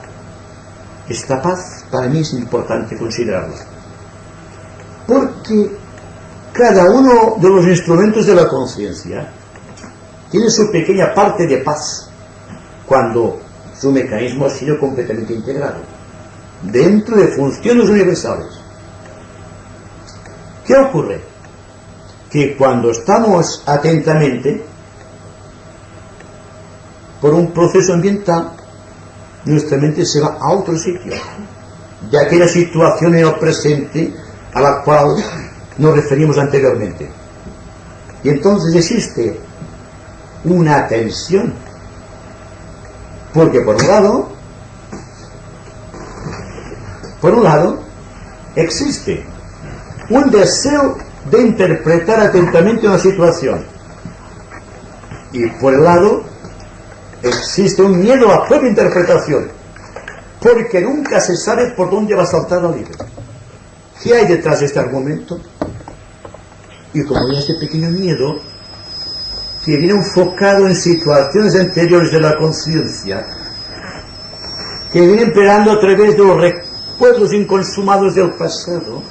B: Esta paz para mí es importante considerarla. Porque cada uno de los instrumentos de la conciencia tiene su pequeña parte de paz cuando su mecanismo ha sido completamente integrado dentro de funciones universales. ¿Qué ocurre? Que cuando estamos atentamente por un proceso ambiental, nuestra mente se va a otro sitio, de aquella situación en el presente a la cual nos referimos anteriormente. Y entonces existe una tensión, porque por un lado existe un deseo de interpretar atentamente una situación, y por el lado existe un miedo a la propia interpretación, porque nunca se sabe por dónde va a saltar la libre. ¿Qué hay detrás de este argumento? Y como hay este pequeño miedo que viene enfocado en situaciones anteriores de la conciencia, que viene operando a través de los recuerdos inconsumados del pasado,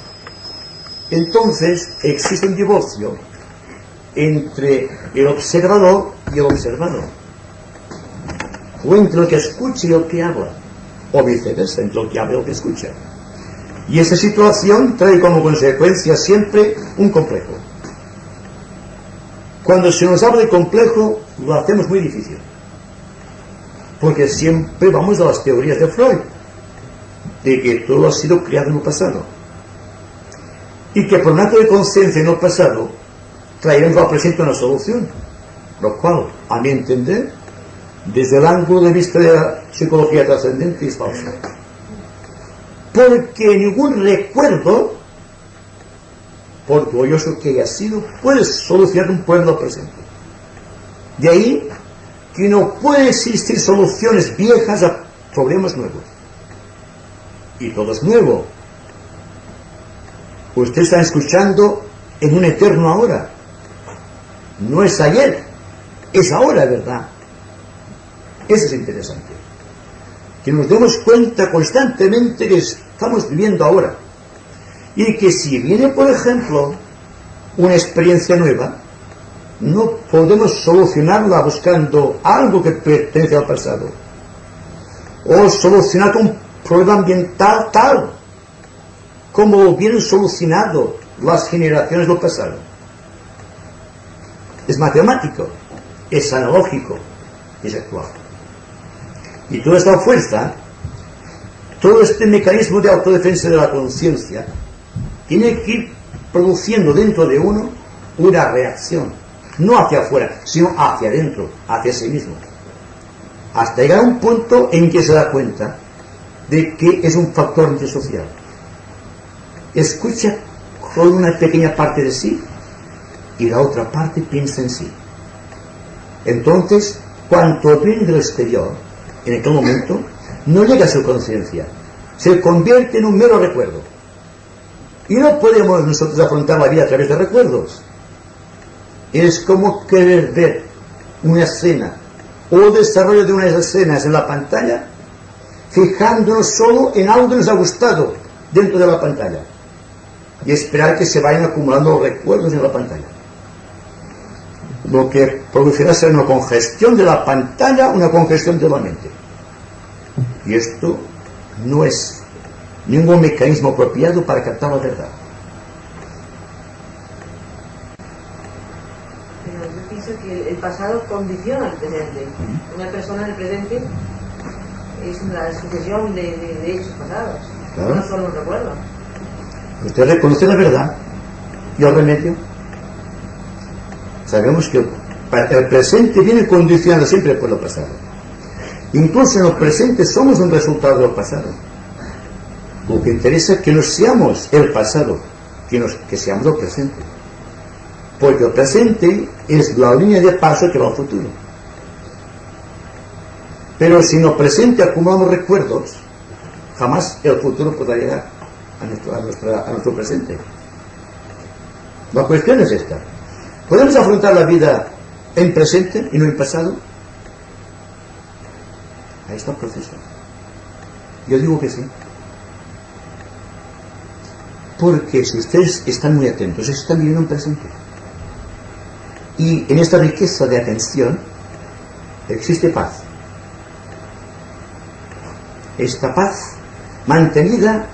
B: entonces existe un divorcio entre el observador y el observado, o entre el que escucha y el que habla, o viceversa, entre el que habla y el que escucha. Y esa situación trae como consecuencia siempre un complejo. Cuando se nos habla de complejo, lo hacemos muy difícil, porque siempre vamos a las teorías de Freud, de que todo ha sido creado en el pasado, y que por un acto de conciencia en el pasado traeremos al presente una solución, lo cual, a mi entender, desde el ángulo de vista de la psicología trascendente, es falso, porque ningún recuerdo, por orgulloso que haya sido, puede solucionar un problema del presente. De ahí que no pueden existir soluciones viejas a problemas nuevos, y todo es nuevo. Usted está escuchando en un eterno ahora, no es ayer, es ahora, ¿verdad? Eso es interesante, que nos demos cuenta constantemente que estamos viviendo ahora, y que si viene, por ejemplo, una experiencia nueva, no podemos solucionarla buscando algo que pertenece al pasado, o solucionar un problema ambiental tal como lo hubieran solucionado las generaciones del pasado. Es matemático, es analógico, es actual. Y toda esta fuerza, todo este mecanismo de autodefensa de la conciencia, tiene que ir produciendo dentro de uno una reacción, no hacia afuera, sino hacia adentro, hacia sí mismo, hasta llegar a un punto en que se da cuenta de que es un factor antisocial. Escucha con una pequeña parte de sí y la otra parte piensa en sí. Entonces, cuanto viene del exterior, en aquel momento, no llega a su conciencia, se convierte en un mero recuerdo. Y no podemos nosotros afrontar la vida a través de recuerdos. Es como querer ver una escena o el desarrollo de unas escenas en la pantalla, fijándonos solo en algo que nos ha gustado dentro de la pantalla y esperar que se vayan acumulando los recuerdos en la pantalla, lo que producirá ser una congestión de la pantalla, una congestión de la mente. Y esto no es ningún mecanismo apropiado para captar la verdad.
D: Pero yo pienso que el pasado condiciona el presente. Una persona en el presente es una sucesión de hechos pasados, claro. No solo un recuerdo.
B: Usted reconoce la verdad y el remedio. Sabemos que el presente viene condicionado siempre por el pasado. Incluso en el presente somos un resultado del pasado. Lo que interesa es que no seamos el pasado, que seamos el presente. Porque el presente es la línea de paso que va al futuro. Pero si en el presente acumulamos recuerdos, jamás el futuro podrá llegar a nuestro presente. La cuestión es esta: ¿podemos afrontar la vida en presente y no en pasado? Ahí está el proceso. Yo digo que sí. Porque si ustedes están muy atentos, están viviendo un presente. Y en esta riqueza de atención existe paz. Esta paz mantenida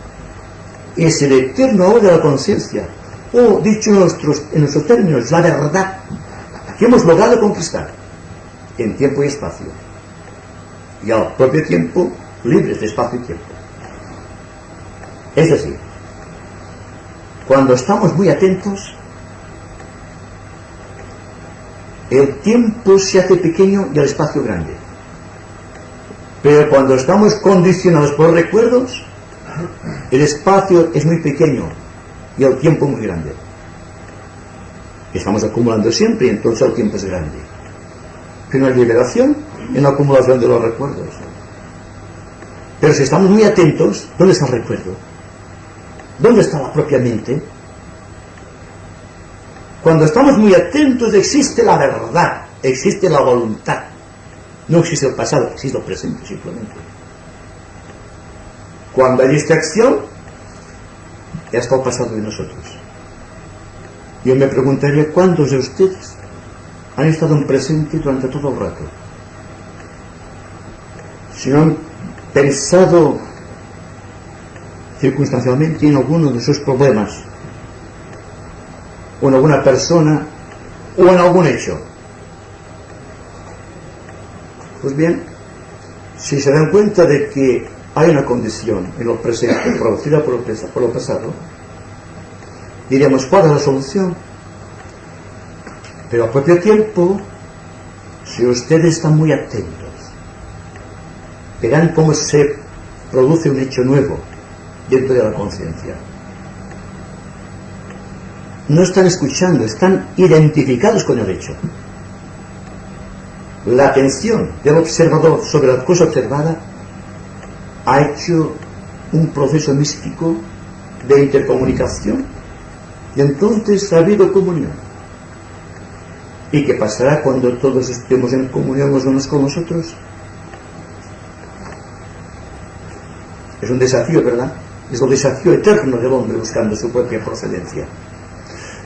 B: es el eterno ahora de la conciencia, o dicho en nuestros términos, la verdad que hemos logrado conquistar en tiempo y espacio, y al propio tiempo libres de espacio y tiempo. Es decir, cuando estamos muy atentos, el tiempo se hace pequeño y el espacio grande. Pero cuando estamos condicionados por recuerdos, el espacio es muy pequeño y el tiempo muy grande. Estamos acumulando siempre y entonces el tiempo es grande. Pero no hay liberación en la acumulación de los recuerdos. Pero si estamos muy atentos, ¿dónde está el recuerdo? ¿Dónde está la propia mente? Cuando estamos muy atentos existe la verdad, existe la voluntad. No existe el pasado, existe el presente simplemente. Cuando hay distracción, ya está el pasado de nosotros. Yo me preguntaría, ¿cuántos de ustedes han estado en presente durante todo el rato? Si no han pensado circunstancialmente en alguno de sus problemas, o en alguna persona, o en algún hecho. Pues bien, si se dan cuenta de que hay una condición en lo presente producida por lo pasado, diremos, ¿cuál es la solución? Pero al propio tiempo, si ustedes están muy atentos, verán cómo se produce un hecho nuevo dentro de la conciencia. No están escuchando, están identificados con el hecho. La atención del observador sobre la cosa observada ha hecho un proceso místico de intercomunicación y entonces ha habido comunión. ¿Y qué pasará cuando todos estemos en comunión los unos con los otros? Es un desafío, ¿verdad? Es el desafío eterno del hombre buscando su propia procedencia,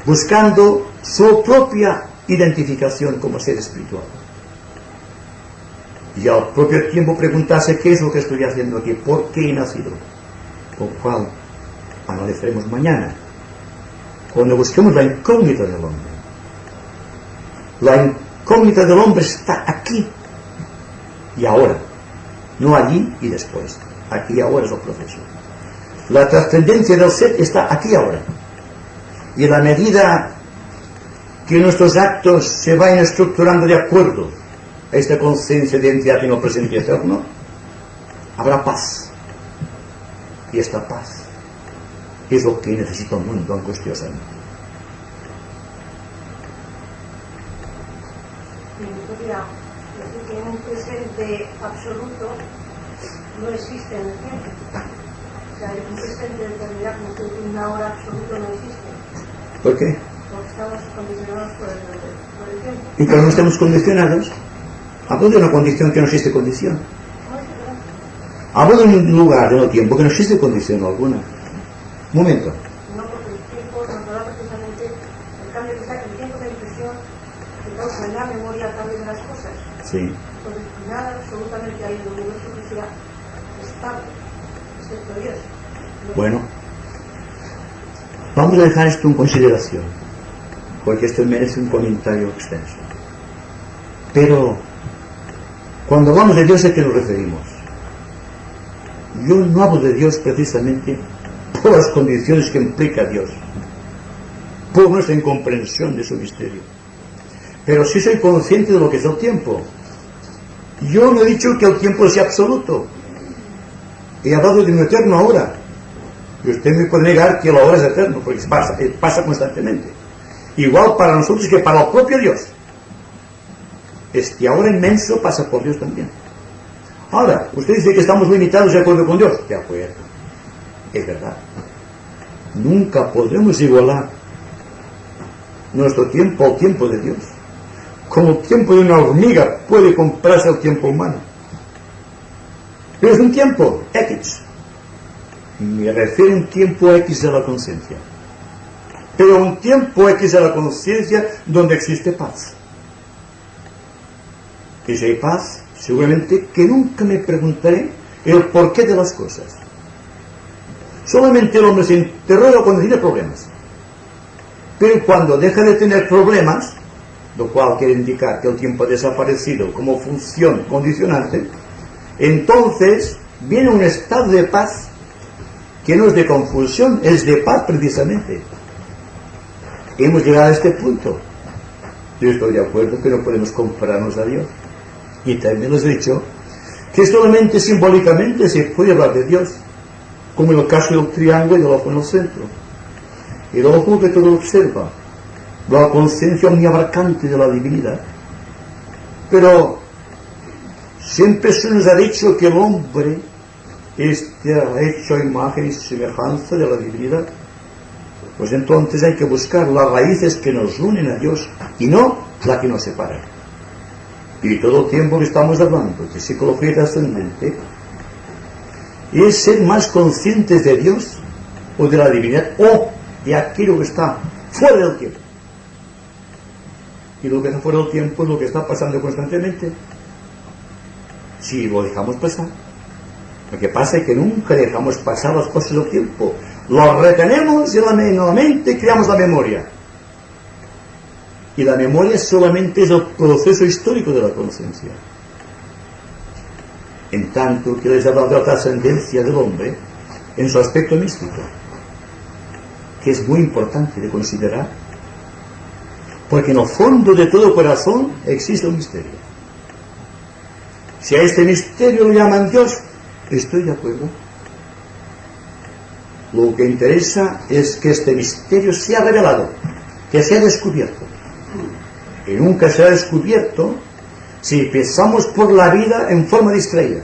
B: buscando su propia identificación como ser espiritual. Y al propio tiempo preguntarse qué es lo que estoy haciendo aquí, por qué he nacido, por cual analizaremos mañana, cuando busquemos la incógnita del hombre. La incógnita del hombre está aquí y ahora, no allí y después. Aquí y ahora es el proceso. La trascendencia del ser está aquí y ahora. Y en la medida que nuestros actos se vayan estructurando de acuerdo a esta conciencia de identidad en el presente eterno, habrá paz. Y esta paz es lo que necesita el mundo angustiosamente.
E: Decir que en un presente absoluto no existe en el tiempo. O sea, un presente determinado, como una hora absoluta, no existe.
B: ¿Por qué?
E: Porque estamos condicionados por el tiempo.
B: Y cuando estemos condicionados, hablo de una condición que no existe condición. Hablo de un lugar, de un tiempo que no existe condición alguna. Un momento.
E: No, porque el tiempo nos da precisamente el cambio que saca, el tiempo de impresión que causa en la memoria el cambio de las cosas.
B: Sí.
E: Entonces, nada absolutamente hay en el universo que sea estable, excepto Dios.
B: Bueno, vamos a dejar esto en consideración, porque esto merece un comentario extenso. Pero, cuando hablamos de Dios, ¿a qué nos referimos? Yo no hablo de Dios precisamente por las condiciones que implica Dios, por nuestra incomprensión de su misterio. Pero sí soy consciente de lo que es el tiempo. Yo no he dicho que el tiempo sea absoluto. He hablado de un eterno ahora. Y usted me puede negar que la hora es eterno, porque pasa constantemente. Igual para nosotros que para el propio Dios. Este ahora inmenso pasa por Dios también. Ahora, usted dice que estamos limitados de acuerdo con Dios. De acuerdo. Es verdad. Nunca podremos igualar nuestro tiempo al tiempo de Dios. Como el tiempo de una hormiga puede compararse al tiempo humano. Pero es un tiempo X. me refiero a un tiempo X de la conciencia, pero un tiempo X de la conciencia donde existe paz. Y si hay paz, seguramente que nunca me preguntaré el porqué de las cosas. Solamente el hombre se interroga cuando tiene problemas, pero cuando deja de tener problemas, lo cual quiere indicar que el tiempo ha desaparecido como función condicionante, entonces viene un estado de paz que no es de confusión, es de paz precisamente. Hemos llegado a este punto. Yo estoy de acuerdo que no podemos compararnos a Dios, y también os he dicho que solamente simbólicamente se puede hablar de Dios, como en el caso del triángulo y del ojo en el centro. El ojo que todo observa, la conciencia omniabarcante de la divinidad. Pero siempre se nos ha dicho que el hombre está hecho a imagen y semejanza de la divinidad. Pues entonces hay que buscar las raíces que nos unen a Dios y no la que nos separa. Y todo el tiempo que estamos hablando de psicología trascendente es ser más conscientes de Dios o de la divinidad o de aquello que está fuera del tiempo. Y lo que está fuera del tiempo es lo que está pasando constantemente. Si lo dejamos pasar. Lo que pasa es que nunca dejamos pasar las cosas del tiempo. Lo retenemos y en la mente creamos la memoria. Y la memoria solamente es el proceso histórico de la conciencia. En tanto que les he hablado de la trascendencia del hombre en su aspecto místico, que es muy importante de considerar, porque en el fondo de todo corazón existe un misterio. Si a este misterio lo llaman Dios, estoy de acuerdo. Lo que interesa es que este misterio sea revelado, que sea descubierto. Y nunca será descubierto si empezamos por la vida en forma distraída,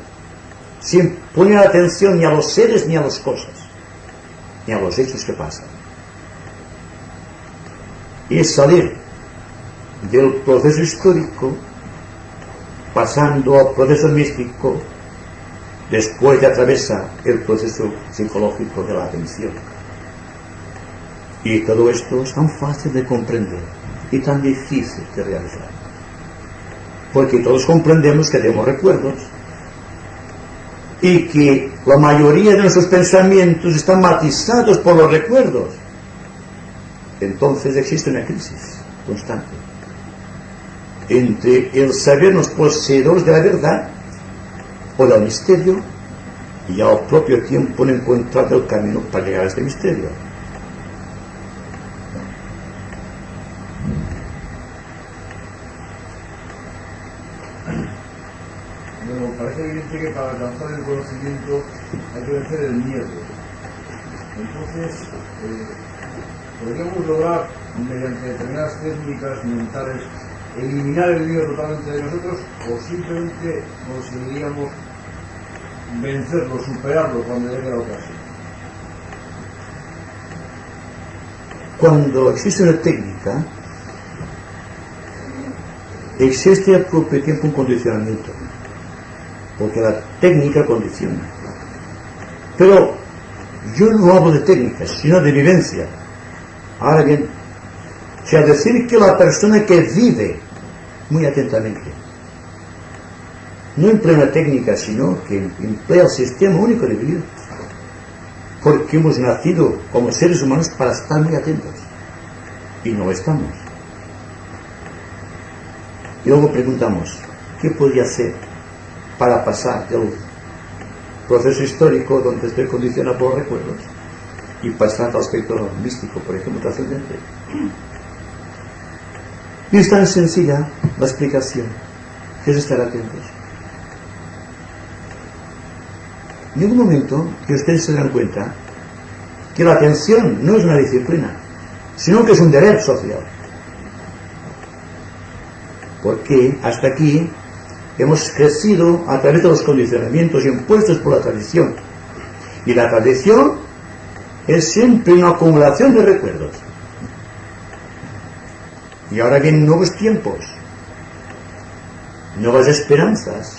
B: sin poner atención ni a los seres ni a las cosas, ni a los hechos que pasan. Y salir del proceso histórico, pasando al proceso místico, después de atravesar el proceso psicológico de la atención. Y todo esto es tan fácil de comprender y tan difícil de realizar, porque todos comprendemos que tenemos recuerdos y que la mayoría de nuestros pensamientos están matizados por los recuerdos. Entonces existe una crisis constante entre el sabernos poseedores de la verdad o del misterio y al propio tiempo no encontrar el camino para llegar a este misterio.
F: Bueno, parece evidente que para alcanzar el conocimiento hay que vencer el miedo. Entonces, podríamos lograr, mediante determinadas técnicas mentales, eliminar el miedo totalmente de nosotros, o simplemente conseguiríamos vencerlo, superarlo cuando llegue la ocasión.
B: Cuando existe una técnica, existe al propio tiempo un condicionamiento, porque la técnica condiciona. Pero yo no hablo de técnicas, sino de vivencia. Ahora bien, si al decir que la persona que vive muy atentamente no emplea una técnica, sino que emplea el sistema único de vida, porque hemos nacido como seres humanos para estar muy atentos y no lo estamos. Y luego preguntamos, ¿qué podría hacer para pasar del proceso histórico donde estoy condicionado por los recuerdos y pasar al aspecto místico, por ejemplo, trascendente? Y es tan sencilla la explicación, que es estar atentos. En ningún momento que ustedes se dan cuenta que la atención no es una disciplina, sino que es un deber social. Porque hasta aquí hemos crecido a través de los condicionamientos impuestos por la tradición. Y la tradición es siempre una acumulación de recuerdos. Y ahora vienen nuevos tiempos, nuevas esperanzas,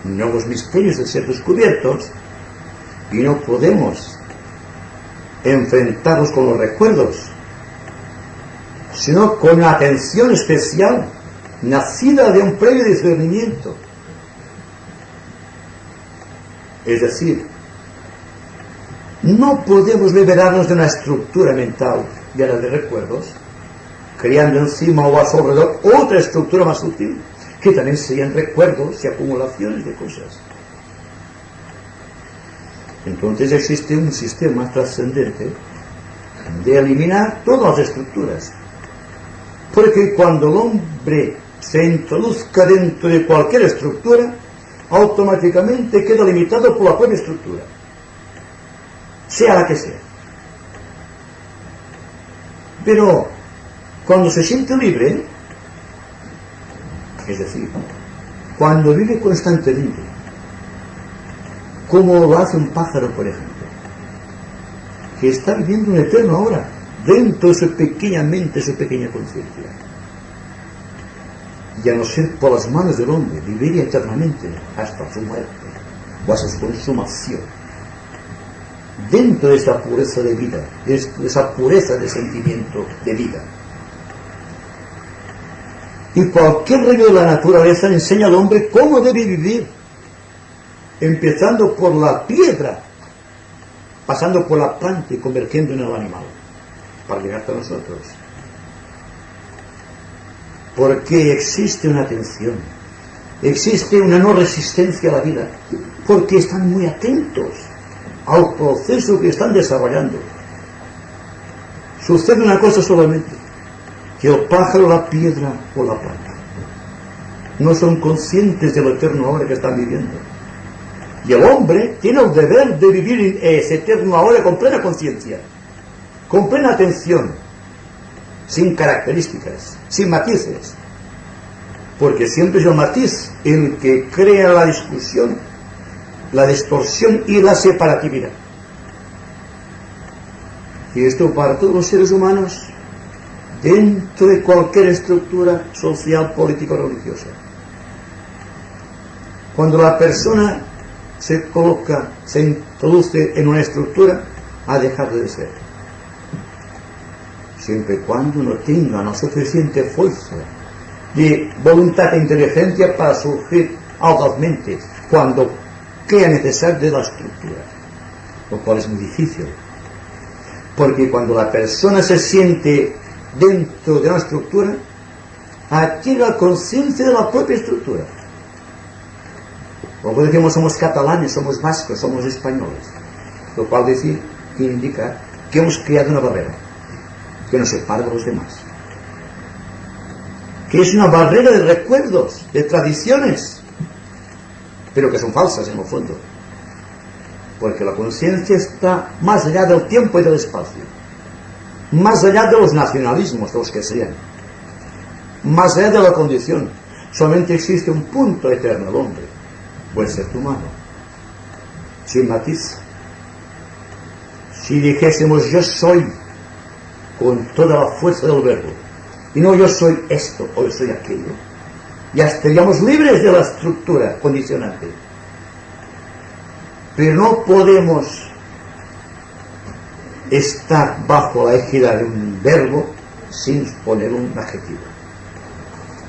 B: nuevos misterios de ser descubiertos, y no podemos enfrentarlos con los recuerdos, sino con atención especial, nacida de un previo discernimiento. Es decir, no podemos liberarnos de una estructura mental llena de recuerdos, creando encima o a su alrededor otra estructura más sutil, que también serían recuerdos y acumulaciones de cosas. Entonces existe un sistema trascendente de eliminar todas las estructuras, porque cuando el hombre se introduzca dentro de cualquier estructura, automáticamente queda limitado por la propia estructura, sea la que sea. Pero cuando se siente libre, es decir, cuando vive constantemente, como lo hace un pájaro, por ejemplo, que está viviendo un eterno ahora, dentro de su pequeña mente, su pequeña conciencia, y a no ser por las manos del hombre, viviría eternamente hasta su muerte o hasta su consumación, dentro de esa pureza de vida, de esa pureza de sentimiento de vida. Y cualquier regla de la naturaleza enseña al hombre cómo debe vivir, empezando por la piedra, pasando por la planta y convirtiendo en el animal, para llegar hasta nosotros. Porque existe una atención, existe una no resistencia a la vida, porque están muy atentos al proceso que están desarrollando. Sucede una cosa solamente, que el pájaro, la piedra o la planta no son conscientes de lo eterno ahora que están viviendo. Y el hombre tiene el deber de vivir ese eterno ahora con plena conciencia, con plena atención, sin características, sin matices, porque siempre es el matiz el que crea la discusión, la distorsión y la separatividad. Y esto para todos los seres humanos, dentro de cualquier estructura social, política o religiosa. Cuando la persona se coloca, se introduce en una estructura, ha dejado de ser. Siempre y cuando no tenga la suficiente fuerza de voluntad e inteligencia para surgir audazmente cuando crea necesario de la estructura, lo cual es muy difícil, porque cuando la persona se siente dentro de una estructura, adquiere la conciencia de la propia estructura. Luego decimos somos catalanes, somos vascos, somos españoles, lo cual indica que hemos creado una barrera que nos separa de los demás, que es una barrera de recuerdos, de tradiciones, pero que son falsas en el fondo, porque la conciencia está más allá del tiempo y del espacio, más allá de los nacionalismos, de los que sean, más allá de la condición. Solamente existe un punto eterno, el hombre, o el ser humano, sin matiz. Si dijésemos yo soy con toda la fuerza del verbo, y no yo soy esto o yo soy aquello, ya estaríamos libres de la estructura condicionante. Pero no podemos estar bajo la égida de un verbo sin poner un adjetivo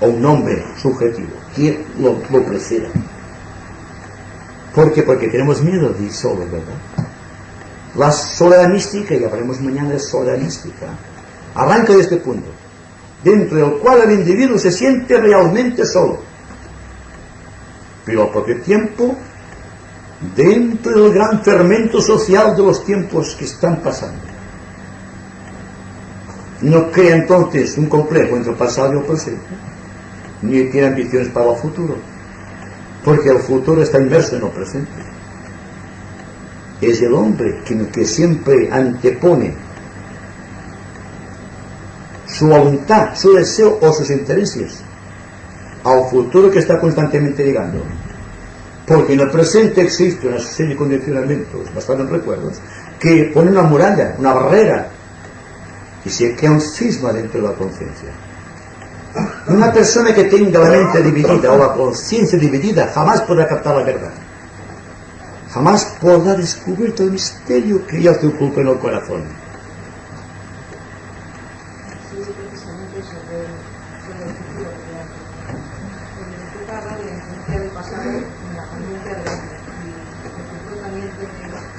B: o un nombre subjetivo que lo preceda. ¿Por qué? Porque tenemos miedo de ir solo, ¿verdad? La soledad mística, y hablaremos mañana de soledad mística, arranca de este punto, dentro del cual el individuo se siente realmente solo, pero al propio tiempo dentro del gran fermento social de los tiempos que están pasando. No crea entonces un complejo entre el pasado y el presente, ni tiene ambiciones para el futuro, porque el futuro está inmerso en el presente. Es el hombre que siempre antepone su voluntad, su deseo o sus intereses al futuro que está constantemente llegando, porque en el presente existe una serie de condicionamientos basados en recuerdos que ponen una muralla, una barrera, y se crea un cisma dentro de la conciencia. Una persona que tenga la mente dividida o la conciencia dividida jamás podrá captar la verdad. jamás podrá descubrir todo el misterio que ya te oculta en el corazón.
D: Sí, precisamente sobre el futuro. Porque usted habla de la influencia del pasado en la conciencia del hombre. Y el futuro también tiene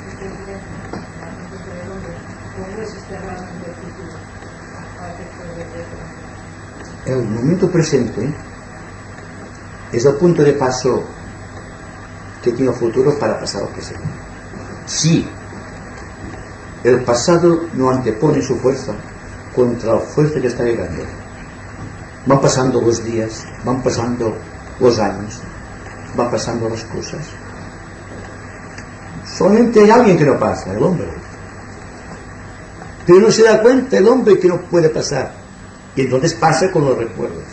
D: esta influencia en la conciencia del hombre. ¿Cómo es este realmente el futuro? Para efectos de
B: El momento presente es el punto de paso que tiene el futuro para pasar al presente. Sí, el pasado no antepone su fuerza contra la fuerza que está llegando. Van pasando los días, van pasando los años, van pasando las cosas. Solamente hay alguien que no pasa, el hombre. Pero no se da cuenta el hombre que no puede pasar. Y entonces pasa con los recuerdos.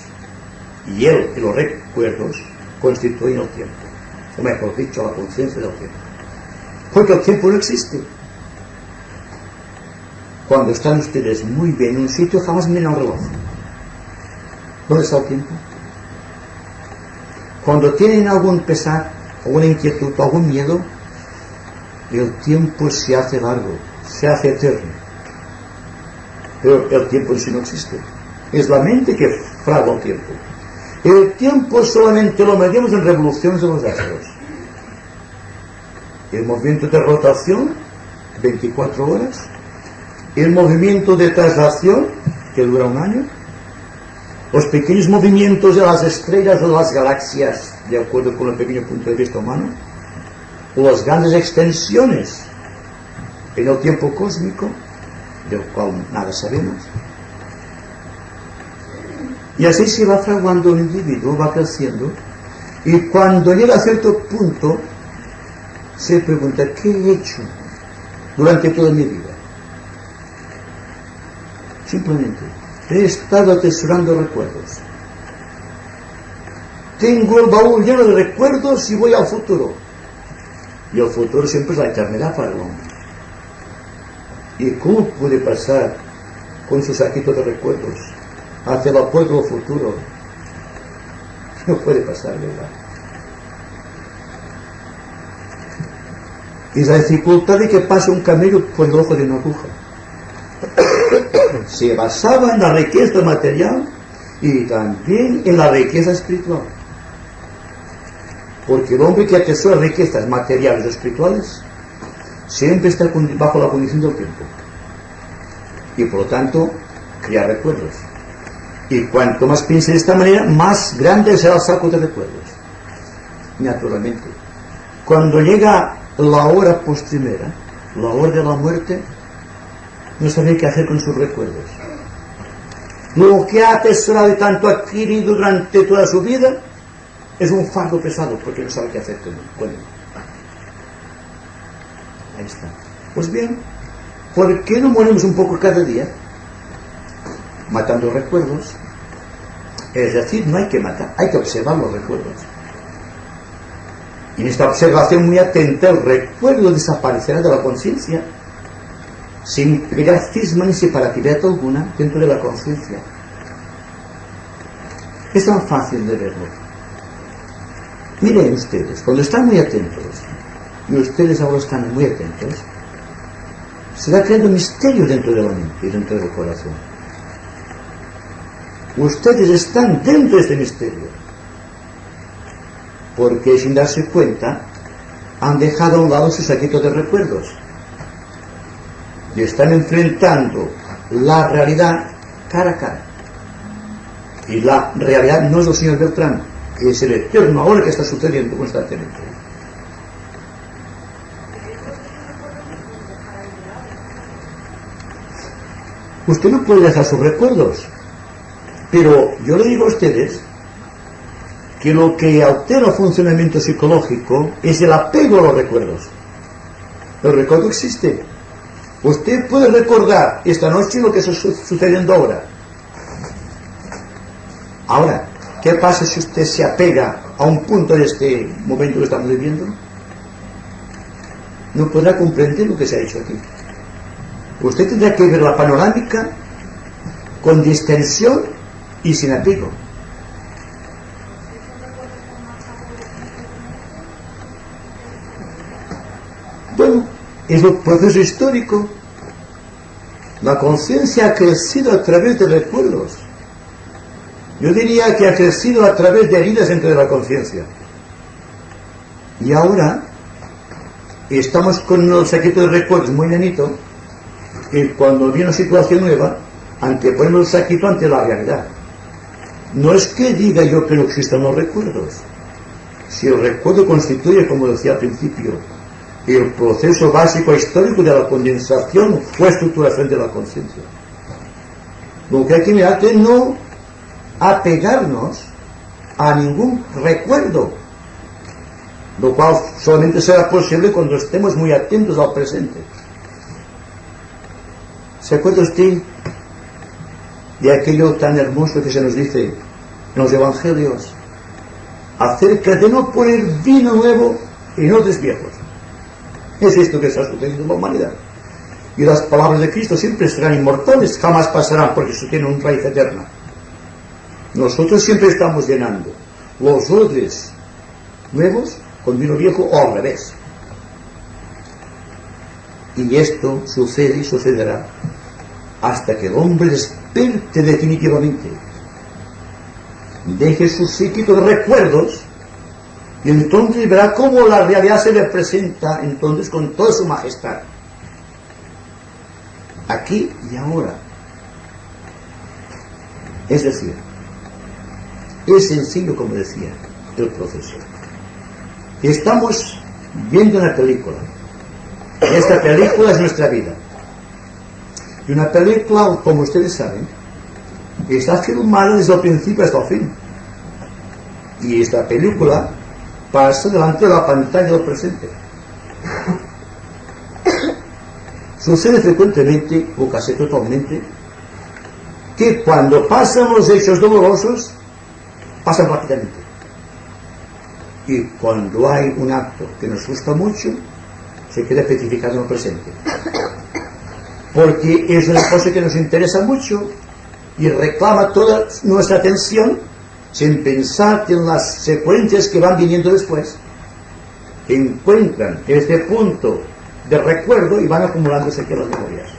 B: Y él y los recuerdos constituyen el tiempo. O mejor dicho, la conciencia del tiempo. Porque el tiempo no existe. Cuando están ustedes muy bien en un sitio, jamás miran el reloj. ¿Dónde está el tiempo? Cuando tienen algún pesar, alguna inquietud, algún miedo, el tiempo se hace largo, se hace eterno. Pero el tiempo en sí no existe. Es la mente que fragua el tiempo. El tiempo solamente lo medimos en revoluciones de los astros. El movimiento de rotación, 24 horas. El movimiento de traslación, que dura un año. Los pequeños movimientos de las estrellas o de las galaxias, de acuerdo con el pequeño punto de vista humano. O las grandes extensiones en el tiempo cósmico, del cual nada sabemos. Y así se va fraguando el individuo, va creciendo, y cuando llega a cierto punto, se pregunta, ¿qué he hecho durante toda mi vida? Simplemente, he estado atesorando recuerdos. Tengo el baúl lleno de recuerdos y voy al futuro. Y el futuro siempre es la eternidad para el hombre. ¿Y cómo puede pasar con su saquito de recuerdos hacia el apoyo del futuro? No puede pasar, ¿verdad? Y la dificultad de que pase un camello por el ojo de una aguja. Se basaba en la riqueza material y también en la riqueza espiritual. Porque el hombre que atesora riquezas materiales o espirituales siempre está bajo la condición del tiempo. Y por lo tanto, crea recuerdos. Y cuanto más piense de esta manera, más grande será el saco de recuerdos. Naturalmente. Cuando llega la hora postrimera, la hora de la muerte, no sabe qué hacer con sus recuerdos. Lo que ha atesorado y tanto adquirido durante toda su vida es un fardo pesado, porque no sabe qué hacer con él. Ahí está. Pues bien, ¿por qué no morimos un poco cada día? Matando recuerdos. Es decir, no hay que matar, hay que observar los recuerdos. Y en esta observación muy atenta, el recuerdo desaparecerá de la conciencia sin crear cisma ni separatividad alguna dentro de la conciencia. Es tan fácil de verlo. Miren ustedes, cuando están muy atentos, y ustedes ahora están muy atentos, se va creando misterio dentro de la mente y dentro del corazón. Ustedes están dentro de este misterio, porque sin darse cuenta han dejado a un lado su saquito de recuerdos y están enfrentando la realidad cara a cara. Y la realidad no es el señor Beltrán, es el eterno ahora que está sucediendo constantemente. Usted no puede dejar sus recuerdos, pero yo le digo a ustedes que lo que altera el funcionamiento psicológico es el apego a los recuerdos. El recuerdo existe. Usted puede recordar esta noche lo que está sucediendo ahora. Ahora, ¿qué pasa si usted se apega a un punto de este momento que estamos viviendo? No podrá comprender lo que se ha hecho aquí. Usted tendrá que ver la panorámica con distensión y sin apego. es un proceso histórico. La conciencia ha crecido a través de recuerdos. Yo diría que ha crecido a través de heridas dentro de la conciencia. Y ahora estamos con el saquito de recuerdos muy llenito, y cuando viene una situación nueva, anteponemos el saquito ante la realidad. No es que diga yo que no existan los recuerdos. Si el recuerdo constituye, como decía al principio, el proceso básico histórico de la condensación o estructuración de la conciencia. Lo que hay que mirar es no apegarnos a ningún recuerdo, lo cual solamente será posible cuando estemos muy atentos al presente. ¿Se acuerda usted de aquello tan hermoso que se nos dice en los evangelios acerca de no poner vino nuevo en odres viejos? Es esto que está sucediendo en la humanidad. Y las palabras de Cristo siempre serán inmortales, jamás pasarán, porque eso tiene una raíz eterna. Nosotros siempre estamos llenando los odres nuevos con vino viejo o al revés. Y esto sucede y sucederá hasta que el hombre despierte definitivamente, deje su psíquico de recuerdos, y entonces verá cómo la realidad se le presenta entonces con toda su majestad, aquí y ahora. Es decir, es sencillo, como decía, el proceso. Estamos viendo una película. Esta película es nuestra vida. Y una película, como ustedes saben, está filmada desde el principio hasta el fin. Y esta película pasa delante de la pantalla del presente. Sucede frecuentemente, o casi totalmente, que cuando pasan los hechos dolorosos, pasan rápidamente. Y cuando hay un acto que nos gusta mucho, se queda especificado en el presente. Porque es una cosa que nos interesa mucho y reclama toda nuestra atención, sin pensar en las secuencias que van viniendo después, que encuentran este punto de recuerdo y van acumulándose aquí las memorias.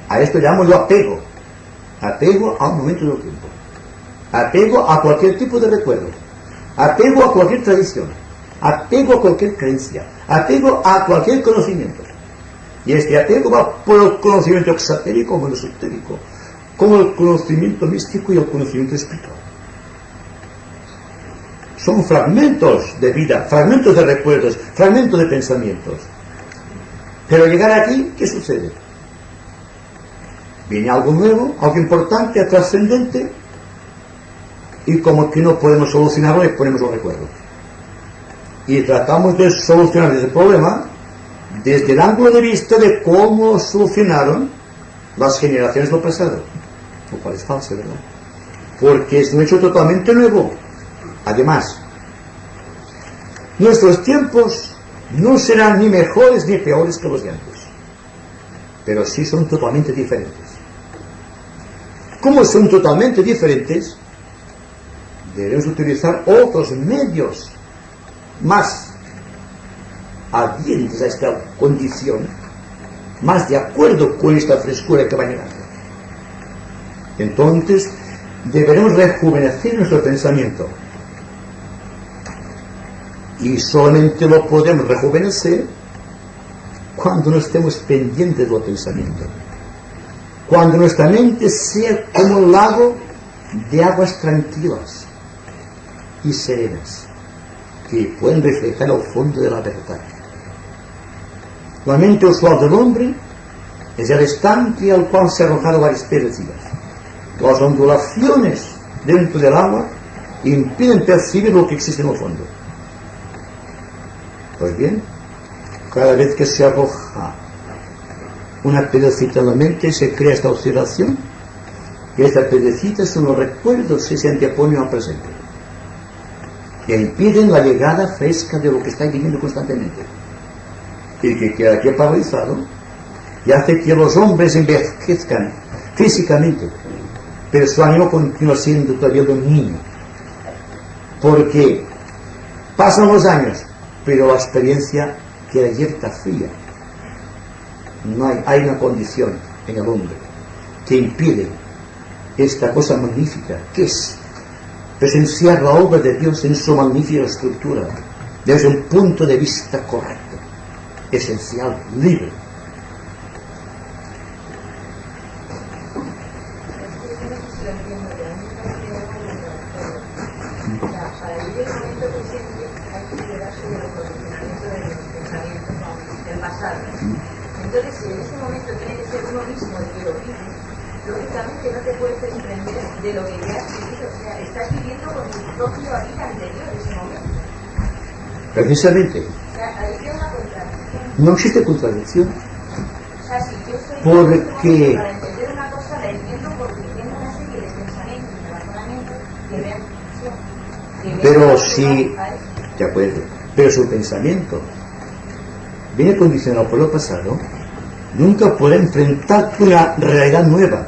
B: A esto llamo yo apego. Apego a un momento del tiempo. Apego a cualquier tipo de recuerdo. Apego a cualquier tradición. Apego a cualquier creencia. Apego a cualquier conocimiento. Y este apego va por el conocimiento exotérico como el esotérico, como el conocimiento místico y el conocimiento espiritual. Son fragmentos de vida, fragmentos de recuerdos, fragmentos de pensamientos. Pero llegar aquí, ¿qué sucede? Viene algo nuevo, algo importante, trascendente, y como que no podemos solucionarlo, le ponemos los recuerdos. Y tratamos de solucionar ese problema desde el ángulo de vista de cómo solucionaron las generaciones del pasado, lo cual es falso, ¿verdad? Porque es un hecho totalmente nuevo. Además, nuestros tiempos no serán ni mejores ni peores que los de antes, pero sí son totalmente diferentes. ¿Cómo son totalmente diferentes? Debemos utilizar otros medios más adientes a esta condición, más de acuerdo con esta frescura que va llegando. Entonces, deberemos rejuvenecer nuestro pensamiento. Y solamente lo podemos rejuvenecer cuando no estemos pendientes del pensamiento. Cuando nuestra mente sea como un lago de aguas tranquilas y serenas, que pueden reflejar el fondo de la verdad. La mente usual del hombre es el estanque al cual se ha arrojado varias piedrecillas. Las ondulaciones dentro del agua impiden percibir lo que existe en el fondo. Pues bien, cada vez que se arroja una piedrecita en la mente, se crea esta oscilación, y esta piedrecita son los recuerdos que se anteponen al presente, que impiden la llegada fresca de lo que está viviendo constantemente, y que queda aquí paralizado, y hace que los hombres envejezcan físicamente, pero su ánimo continúa siendo todavía de un niño, porque pasan los años, pero la experiencia queda yerta, fría, no hay una condición en el hombre que impide esta cosa magnífica, que es presenciar la obra de Dios en su magnífica estructura, desde un punto de vista correcto, esencial, libre.
D: Entonces, si en ese momento tiene que ser uno mismo el que lo vive, lógicamente no te puedes desprender de lo que ya has vivido. O sea, estás viviendo con tu propio vida anterior en ese momento.
B: Precisamente.
D: O sea, ahí hay una contradicción.
B: No existe contradicción.
D: O sea, si yo soy
B: Porque...
D: para entender una cosa, la entiendo porque tengo una serie de pensamientos y de razonamientos que me han dicho.
B: Pero si... De acuerdo. Pero su pensamiento viene condicionado por lo pasado, nunca podrá enfrentar una realidad nueva.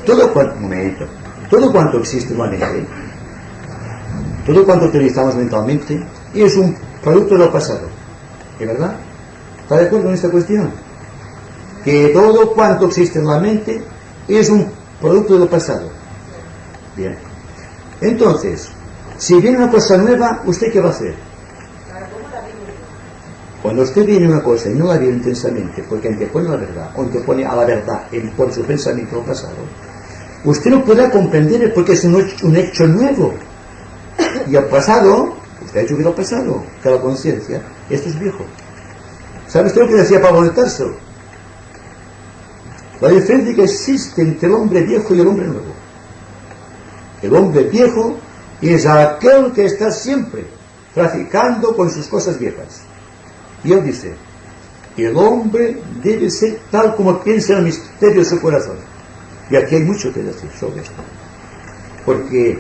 B: Todo cuanto existe humanamente, todo cuanto utilizamos mentalmente, es un producto de lo pasado. ¿Es verdad? ¿Está de acuerdo en esta cuestión? Que todo cuanto existe en la mente es un producto de lo pasado. Bien. Entonces, si viene una cosa nueva, ¿usted qué va a hacer? Cuando usted viene una cosa y no la vive intensamente, porque antepone la verdad, o antepone a la verdad por su pensamiento lo pasado, usted no podrá comprender porque es un hecho nuevo. Y el pasado, usted ha dicho que lo pasado, que la conciencia, esto es viejo. ¿Sabe usted lo que decía Pablo de Tarso? La diferencia que existe entre el hombre viejo y el hombre nuevo. El hombre viejo es aquel que está siempre traficando con sus cosas viejas. Y él dice, el hombre debe ser tal como piensa en el misterio de su corazón. Y aquí hay mucho que decir sobre esto. Porque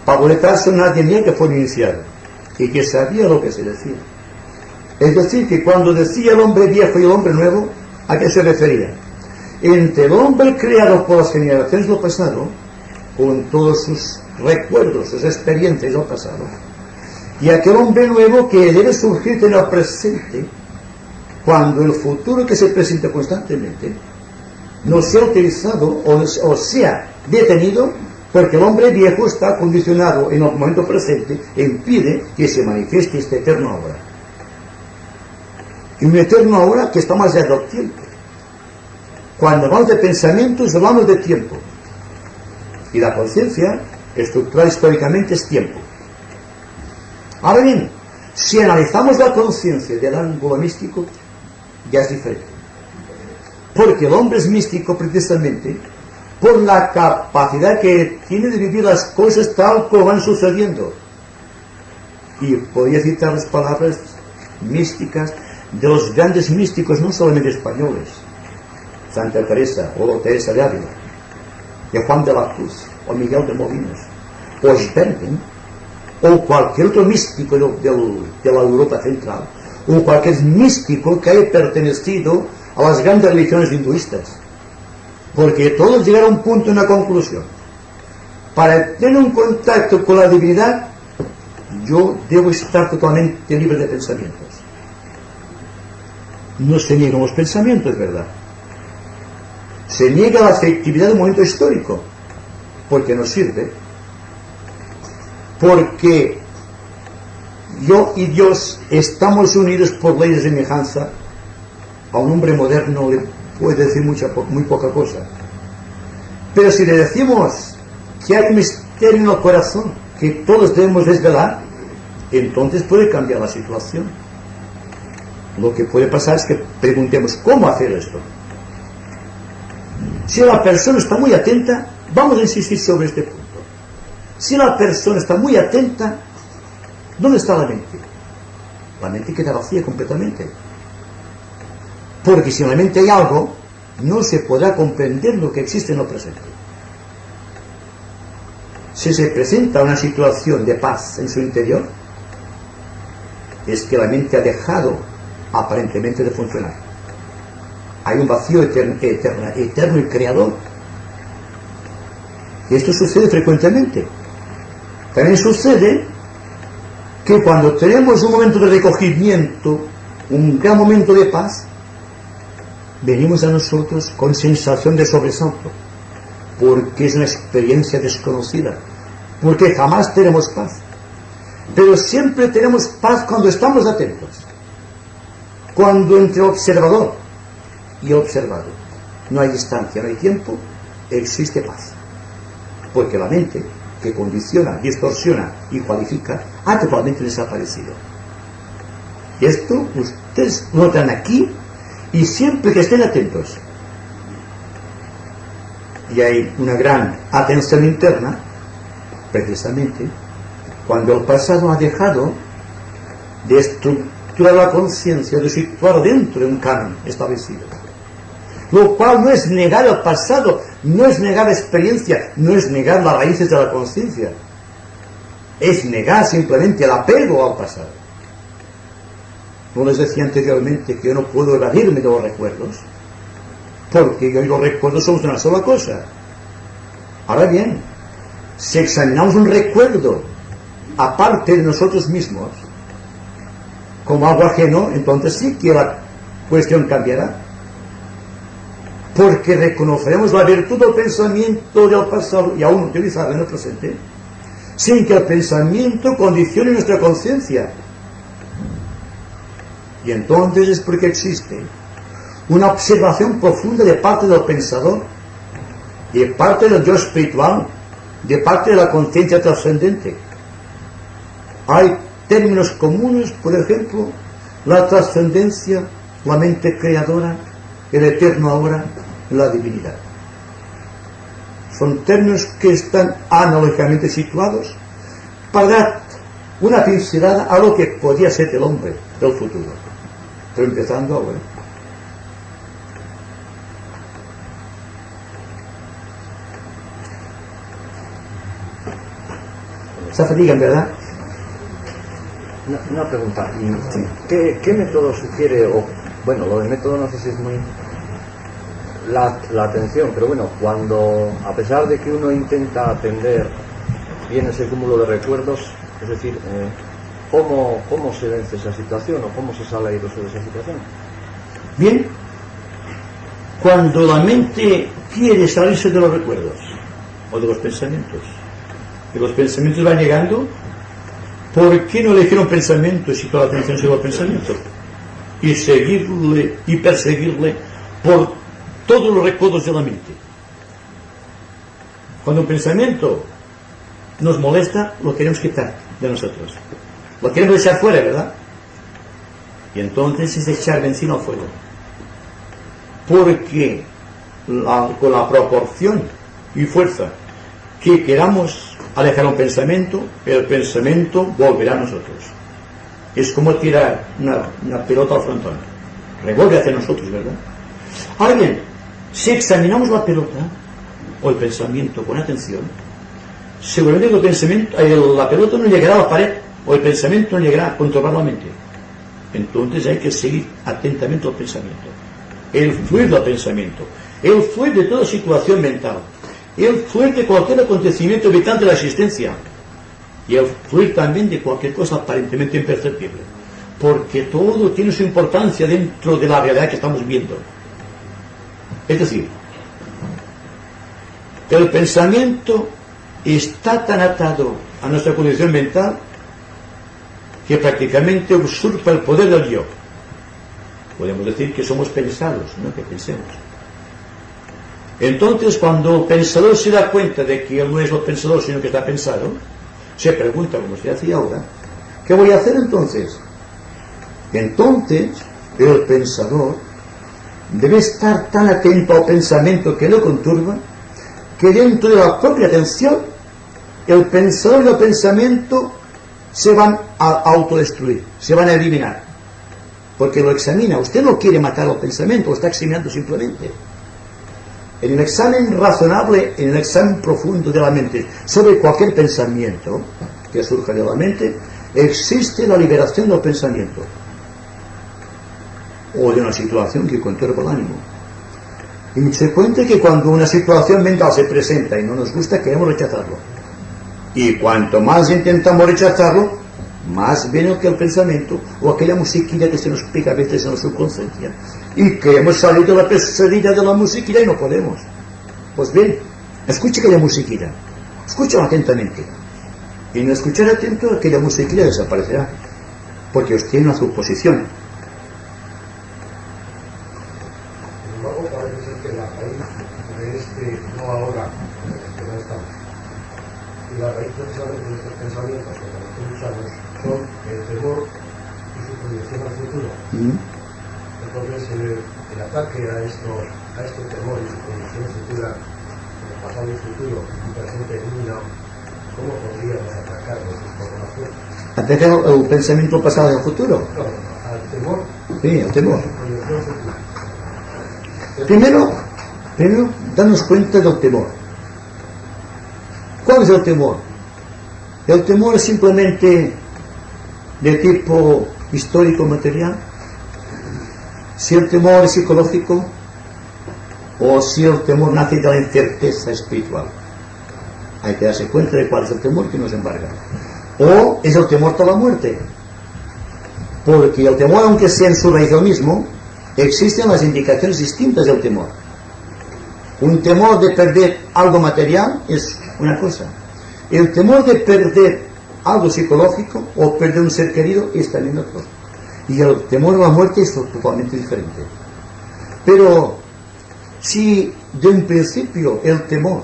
B: Pablo de Tarso nadie niega que fue iniciado y que sabía lo que se decía. Es decir, que cuando decía el hombre viejo y el hombre nuevo, ¿a qué se refería? Entre el hombre creado por las generaciones del pasado, con todos sus recuerdos, sus experiencias del pasado, y aquel hombre nuevo que debe surgir en el presente, cuando el futuro que se presenta constantemente no sea utilizado o sea detenido, porque el hombre viejo está condicionado en el momento presente e impide que se manifieste este eterno ahora. Y un eterno ahora que está más allá del tiempo. Cuando hablamos de pensamientos, hablamos de tiempo. Y la conciencia, estructural históricamente, es tiempo. Ahora bien, si analizamos la conciencia del ángulo místico, ya es diferente. Porque el hombre es místico precisamente por la capacidad que tiene de vivir las cosas tal como van sucediendo. Y podría citar las palabras místicas de los grandes místicos, no solamente españoles, Santa Teresa o Teresa de Ávila, de Juan de la Cruz o Miguel de Molinos o Spergen, o cualquier otro místico de la Europa Central, o cualquier místico que haya pertenecido a las grandes religiones hinduistas, porque todos llegaron a un punto, una conclusión: para tener un contacto con la divinidad, yo debo estar totalmente libre de pensamientos. No se niegan los pensamientos, ¿verdad? Se niega la afectividad de un momento histórico, porque no sirve. Porque yo y Dios estamos unidos por ley de semejanza. A un hombre moderno le puede decir muy poca cosa. Pero si le decimos que hay un misterio en el corazón que todos debemos desvelar, entonces puede cambiar la situación. Lo que puede pasar es que preguntemos cómo hacer esto. Si la persona está muy atenta, vamos a insistir sobre este punto. Si la persona está muy atenta, ¿dónde está la mente? La mente queda vacía completamente. Porque si en la mente hay algo, no se podrá comprender lo que existe en lo presente. Si se presenta una situación de paz en su interior, es que la mente ha dejado aparentemente de funcionar. Hay un vacío eterno y creador. Y esto sucede frecuentemente. También sucede que cuando tenemos un momento de recogimiento un gran momento de paz, venimos a nosotros con sensación de sobresalto, porque es una experiencia desconocida, porque jamás tenemos paz. Pero siempre tenemos paz cuando estamos atentos, cuando entre observador y observado no hay distancia, no hay tiempo, existe paz, porque la mente que condiciona, distorsiona y cualifica ha totalmente desaparecido. Y esto ustedes lo notan aquí, y siempre que estén atentos y hay una gran atención interna, precisamente cuando el pasado ha dejado de estructurar la conciencia, de situar dentro de un canon establecido, lo cual no es negar el pasado, no es negar la experiencia, no es negar las raíces de la conciencia, es negar simplemente el apego al pasado. No les decía anteriormente que yo no puedo evadirme de los recuerdos, porque yo y los recuerdos somos una sola cosa. Ahora bien, si examinamos un recuerdo aparte de nosotros mismos como algo ajeno, entonces sí que la cuestión cambiará, porque reconoceremos la virtud del pensamiento del pasado y aún utilizarlo en el presente, sin que el pensamiento condicione nuestra conciencia. Y entonces es porque existe una observación profunda de parte del pensador, de parte del yo espiritual, de parte de la conciencia trascendente. Hay términos comunes, por ejemplo, la trascendencia, la mente creadora, el eterno ahora, la divinidad. Son términos que están analógicamente situados para dar una pincelada a lo que podría ser el hombre del futuro. Pero empezando ahora. Se fatigan, ¿verdad?
G: Una pregunta. ¿Qué método sugiere? O, bueno, lo del método no sé si es muy... La atención, pero bueno, cuando, a pesar de que uno intenta atender bien ese cúmulo de recuerdos, es decir, ¿cómo se vence esa situación o cómo se sale airoso de esa situación?
B: Bien, cuando la mente quiere salirse de los recuerdos o de los pensamientos, y los pensamientos van llegando, ¿por qué no elegir un pensamiento si toda la atención se va al pensamiento? Y seguirle y perseguirle por todos los recuerdos de la mente. Cuando un pensamiento nos molesta, lo queremos quitar de nosotros. Lo queremos echar fuera, ¿verdad? Y entonces es echar benzina al fuego. Porque con la proporción y fuerza que queramos alejar un pensamiento, el pensamiento volverá a nosotros. Es como tirar una pelota al frontón. Revuelve hacia nosotros, ¿verdad? Ahora bien, si examinamos la pelota o el pensamiento con atención, seguramente la pelota no llegará a la pared o el pensamiento no llegará a controlar la mente. Entonces hay que seguir atentamente al pensamiento, el fluir del pensamiento, el fluir de toda situación mental, el fluir de cualquier acontecimiento habitante de la existencia y el fluir también de cualquier cosa aparentemente imperceptible, porque todo tiene su importancia dentro de la realidad que estamos viendo. Es decir, el pensamiento está tan atado a nuestra condición mental que prácticamente usurpa el poder del yo. Podemos decir que somos pensados, no que pensemos. Entonces, cuando el pensador se da cuenta de que él no es el pensador, sino que está pensado, se pregunta, como se hace ahora, ¿qué voy a hacer entonces? Entonces, el pensador debe estar tan atento al pensamiento que lo conturba, que dentro de la propia atención, el pensador y el pensamiento se van a autodestruir, se van a eliminar, porque lo examina. Usted no quiere matar al pensamiento, lo está examinando simplemente. En el examen razonable, en el examen profundo de la mente sobre cualquier pensamiento que surja de la mente, existe la liberación del pensamiento o de una situación que conturba el ánimo. Y se cuenta que cuando una situación mental se presenta y no nos gusta, queremos rechazarlo. Y cuanto más intentamos rechazarlo, más bien que el pensamiento o aquella musiquilla que se nos pega a veces en la subconsciencia y queremos salir de la pesadilla de la musiquilla y no podemos. Pues bien, escuche aquella musiquilla, escúchala atentamente y no escuchar atento, aquella musiquilla desaparecerá porque os tiene una suposición.
F: Sin embargo, parece ser que la raíz de este no ahora en el que no estamos y la raíz precisamente de estos pensamientos que nosotros usamos son el temor y su proyección al futuro. Entonces el ataque a este temor y su proyección futura, el pasado y futuro, un presente eliminado, ¿cómo podríamos atacarlo de información?
B: ¿Atacar el pensamiento pasado y el futuro?
F: No, al temor.
B: Sí, el temor.
F: Y su proyección futura.
B: Primero, danos cuenta del temor. ¿Cuál es el temor? El temor es simplemente de tipo histórico material, si el temor es psicológico o si el temor nace de la incerteza espiritual. Hay que darse cuenta de cuál es el temor que nos embarga. O es el temor de la muerte, porque el temor, aunque sea en su raíz el mismo, existen las indicaciones distintas del temor. Un temor de perder algo material es una cosa. El temor de perder algo psicológico o perder un ser querido es también otro. Y el temor a la muerte es totalmente diferente. Pero si de un principio el temor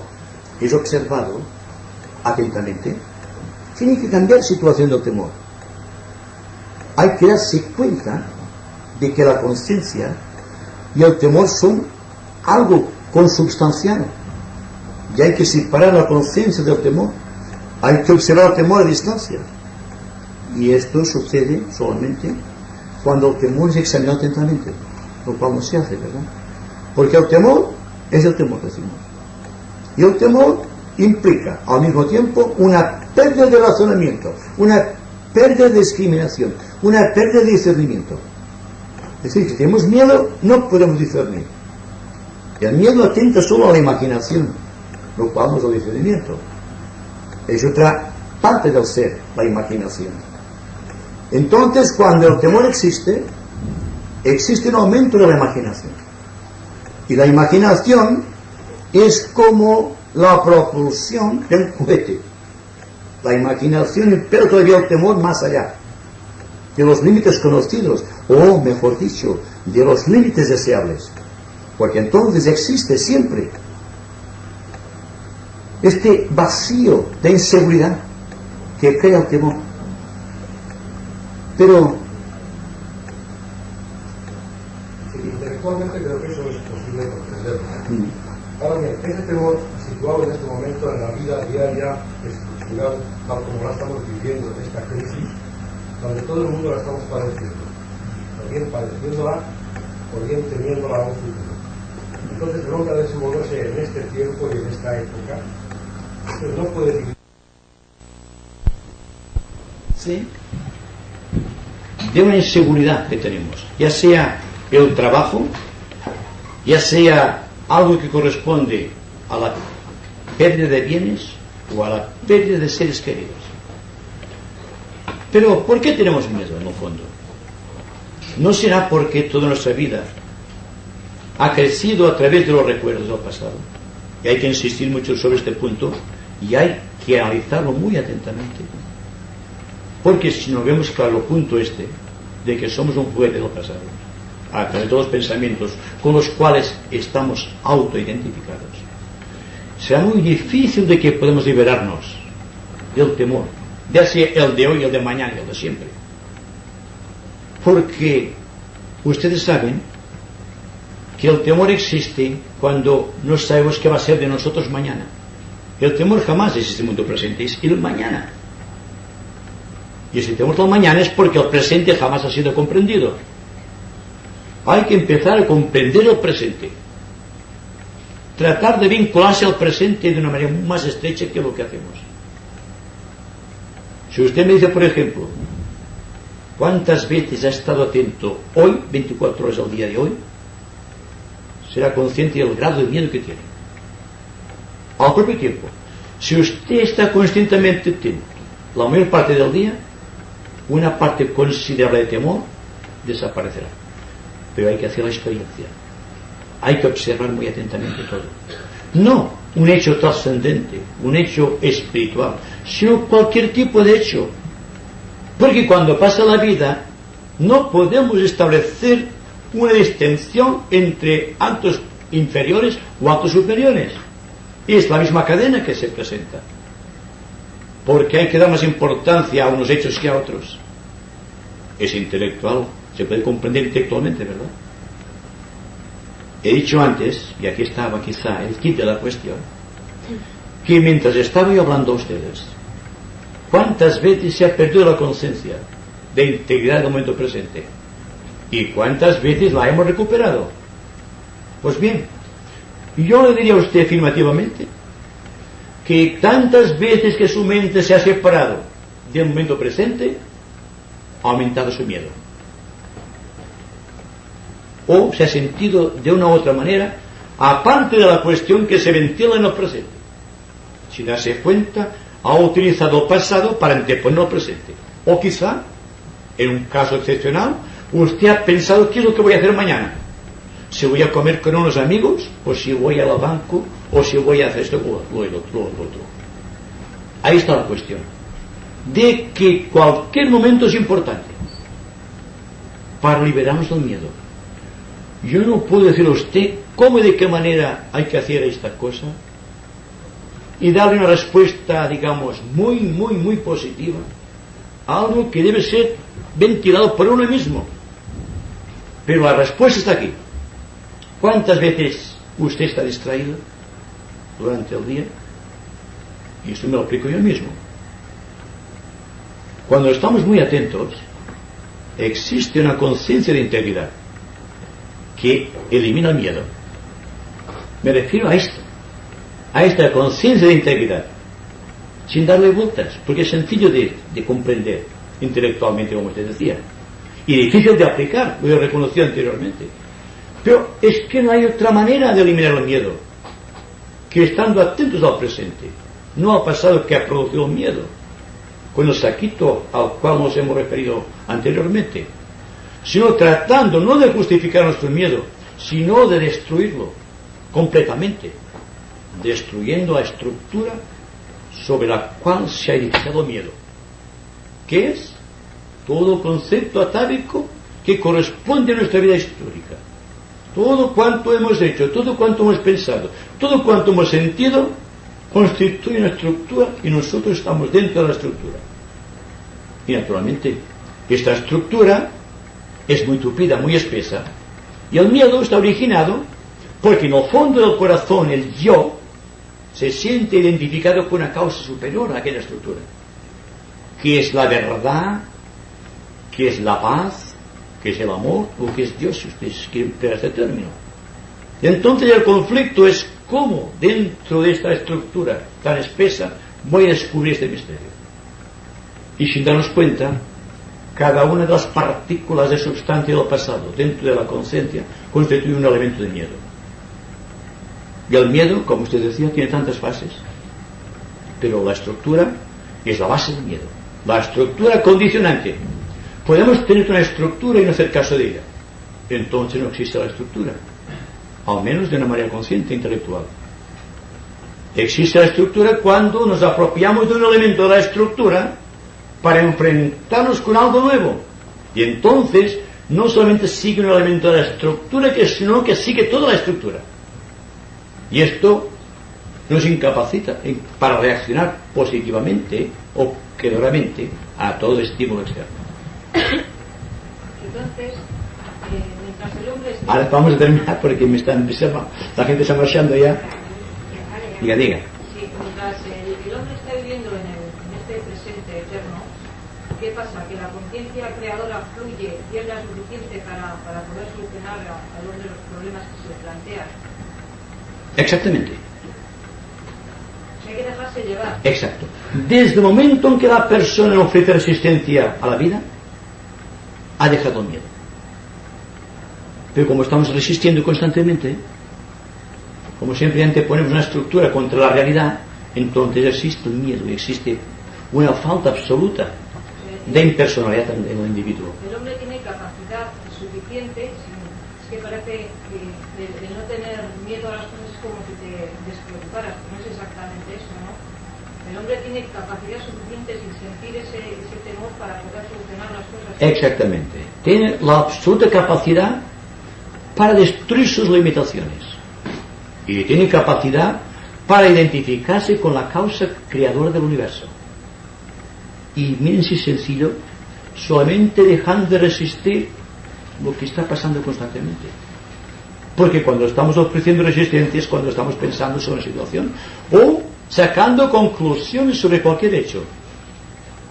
B: es observado atentamente, tiene que cambiar la situación del temor. Hay que darse cuenta de que la conciencia y el temor son algo consubstancial y hay que separar la conciencia del temor. Hay que observar el temor a distancia y esto sucede solamente cuando el temor es examinado atentamente, lo cual no se hace, ¿verdad? Porque el temor es el temor, decimos, y el temor implica al mismo tiempo una pérdida de razonamiento, una pérdida de discriminación, una pérdida de discernimiento. Es decir, si tenemos miedo, no podemos discernir. El miedo atenta solo a la imaginación, lo cual no es el discernimiento. Es otra parte del ser, la imaginación. Entonces, cuando el temor existe, existe un aumento de la imaginación. Y la imaginación es como la propulsión del cohete. La imaginación impera todavía el temor más allá de los límites conocidos, o mejor dicho, de los límites deseables, porque entonces existe siempre este vacío de inseguridad que crea el temor. Pero
F: intelectualmente creo que eso es posible comprenderlo. Ahora bien, ese temor situado en este momento en la vida diaria, estructural, tal como la estamos viviendo en esta crisis, donde todo el mundo la estamos padeciendo, o bien padeciéndola, o bien temiéndola a un futuro. Entonces el hombre ha de desenvolverse en este tiempo y en esta época, pues no puede vivir.
B: ¿sí? De una inseguridad que tenemos, ya sea el trabajo, ya sea algo que corresponde a la pérdida de bienes o a la pérdida de seres queridos. Pero ¿por qué tenemos miedo en el fondo? ¿No será porque toda nuestra vida ha crecido a través de los recuerdos del pasado? Y hay que insistir mucho sobre este punto y hay que analizarlo muy atentamente. Porque si no vemos claro el punto este de que somos un juguete del pasado, a través de los pensamientos con los cuales estamos autoidentificados, será muy difícil de que podamos liberarnos del temor, ya sea el de hoy, el de mañana y el de siempre. Porque ustedes saben que el temor existe cuando no sabemos qué va a ser de nosotros mañana. El temor jamás existe en el mundo presente, es el mañana. Y ese temor del mañana es porque el presente jamás ha sido comprendido. Hay que empezar a comprender el presente. Tratar de vincularse al presente de una manera más estrecha que lo que hacemos. Si usted me dice, por ejemplo, ¿cuántas veces ha estado atento hoy, 24 horas al día de hoy? Será consciente del grado de miedo que tiene. Al propio tiempo, si usted está conscientemente atento la mayor parte del día, una parte considerable de temor desaparecerá. Pero hay que hacer la experiencia. Hay que observar muy atentamente todo. No un hecho trascendente, un hecho espiritual, sino cualquier tipo de hecho. Porque cuando pasa la vida, no podemos establecer una distinción entre actos inferiores o actos superiores. Y es la misma cadena que se presenta. Porque hay que dar más importancia a unos hechos que a otros. Es intelectual, se puede comprender intelectualmente, ¿verdad? He dicho antes, y aquí estaba quizá el kit de la cuestión, que mientras estaba yo hablando a ustedes, ¿cuántas veces se ha perdido la conciencia de integridad del momento presente? ¿Y cuántas veces la hemos recuperado? Pues bien, yo le diría a usted afirmativamente que tantas veces que su mente se ha separado del momento presente, ha aumentado su miedo. O se ha sentido de una u otra manera, aparte de la cuestión que se ventila en el presente. Sin darse cuenta, ha utilizado el pasado para anteponer el presente. O quizá, en un caso excepcional, usted ha pensado qué es lo que voy a hacer mañana. Si voy a comer con unos amigos, o si voy al banco, o si voy a hacer esto o el otro. Ahí está la cuestión. De que cualquier momento es importante para liberarnos del miedo. Yo no puedo decir a usted cómo y de qué manera hay que hacer esta cosa y darle una respuesta, digamos, muy positiva a algo que debe ser ventilado por uno mismo. Pero la respuesta está aquí. ¿Cuántas veces usted está distraído durante el día? Y esto me lo aplico yo mismo. Cuando estamos muy atentos, existe una conciencia de integridad que elimina el miedo. Me refiero a esto, a esta conciencia de integridad, sin darle vueltas, porque es sencillo de comprender intelectualmente, como usted decía, y difícil de aplicar, lo he reconocido anteriormente. Pero es que no hay otra manera de eliminar el miedo que estando atentos al presente, no al pasado que ha producido el miedo, con el saquito al cual nos hemos referido anteriormente, sino tratando no de justificar nuestro miedo, sino de destruirlo completamente, destruyendo la estructura sobre la cual se ha edificado el miedo, que es todo concepto atávico que corresponde a nuestra vida histórica. Todo cuanto hemos hecho, todo cuanto hemos pensado, todo cuanto hemos sentido, constituye una estructura y nosotros estamos dentro de la estructura. Y naturalmente, esta estructura es muy tupida, muy espesa, y el miedo está originado porque en el fondo del corazón el yo se siente identificado con una causa superior a aquella estructura, que es la verdad, que es la paz, que es el amor, o que es Dios, si ustedes quieren emplear este término. Y entonces el conflicto es cómo dentro de esta estructura tan espesa voy a descubrir este misterio. Y sin darnos cuenta, cada una de las partículas de sustancia del pasado dentro de la conciencia constituye un elemento de miedo. Y el miedo, como usted decía, tiene tantas fases, pero la estructura es la base del miedo, la estructura condicionante. Podemos tener una estructura y no hacer caso de ella, entonces no existe la estructura, al menos de una manera consciente e intelectual. Existe la estructura cuando nos apropiamos de un elemento de la estructura para enfrentarnos con algo nuevo, y entonces no solamente sigue un elemento de la estructura, sino que sigue toda la estructura, y esto nos incapacita para reaccionar positivamente o creadoramente a todo estímulo externo.
D: Entonces, mientras el hombre está...
B: Ahora vamos a terminar porque la gente está marchando ya. Diga.
D: Sí, mientras el hombre está viviendo en este presente eterno, ¿qué pasa? Que la conciencia creadora fluye y es la suficiente para poder solucionar a los problemas que se le plantean.
B: Exactamente.
D: Hay que dejarse llevar.
B: Exacto. Desde el momento en que la persona ofrece resistencia a la vida, ha dejado el miedo. Pero como estamos resistiendo constantemente, como siempre anteponemos una estructura contra la realidad, entonces existe el miedo y existe una falta absoluta de impersonalidad en el individuo.
D: El hombre tiene capacidad suficiente, es que parece que el no tener miedo a las cosas es como si te despreocuparas, pero no es exactamente eso, ¿no? El hombre tiene capacidad suficiente sin sentir ese temor para poder solucionar las cosas.
B: Exactamente. Tiene la absoluta capacidad para destruir sus limitaciones. Y tiene capacidad para identificarse con la causa creadora del universo. Y miren si es sencillo, solamente dejando de resistir lo que está pasando constantemente. Porque cuando estamos ofreciendo resistencia es cuando estamos pensando sobre la situación o sacando conclusiones sobre cualquier hecho.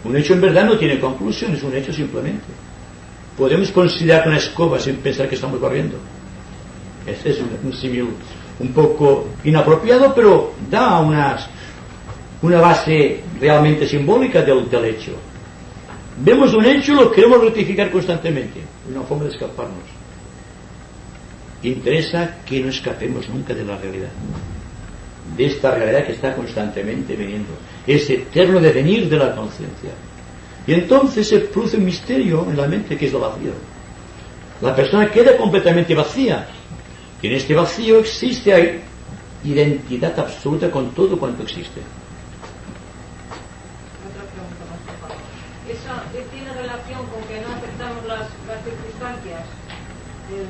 B: Un hecho en verdad no tiene conclusiones, un hecho simplemente. Podemos considerar una escoba sin pensar que estamos barriendo. Este es un símil un poco inapropiado, pero da una base realmente simbólica del hecho. Vemos un hecho y lo queremos rectificar constantemente, una forma de escaparnos. Interesa que no escapemos nunca de la realidad, de esta realidad que está constantemente viniendo, ese eterno devenir de la conciencia. Y entonces se produce un misterio en la mente que es el vacío. La persona queda completamente vacía, y en este vacío existe identidad absoluta con todo cuanto existe.
D: Otra pregunta más, por favor. ¿Eso tiene relación con que no aceptamos las circunstancias del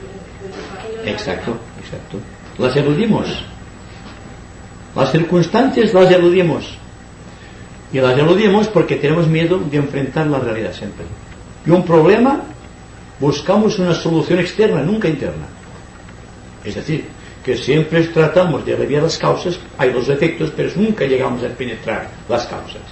D: desarrollo de la
B: Exacto,
D: vida?
B: exacto. Las eludimos. Las circunstancias las eludimos. Y las eludimos porque tenemos miedo de enfrentar la realidad siempre. Y un problema, buscamos una solución externa, nunca interna. Es decir, que siempre tratamos de aliviar las causas, hay los efectos, pero nunca llegamos a penetrar las causas.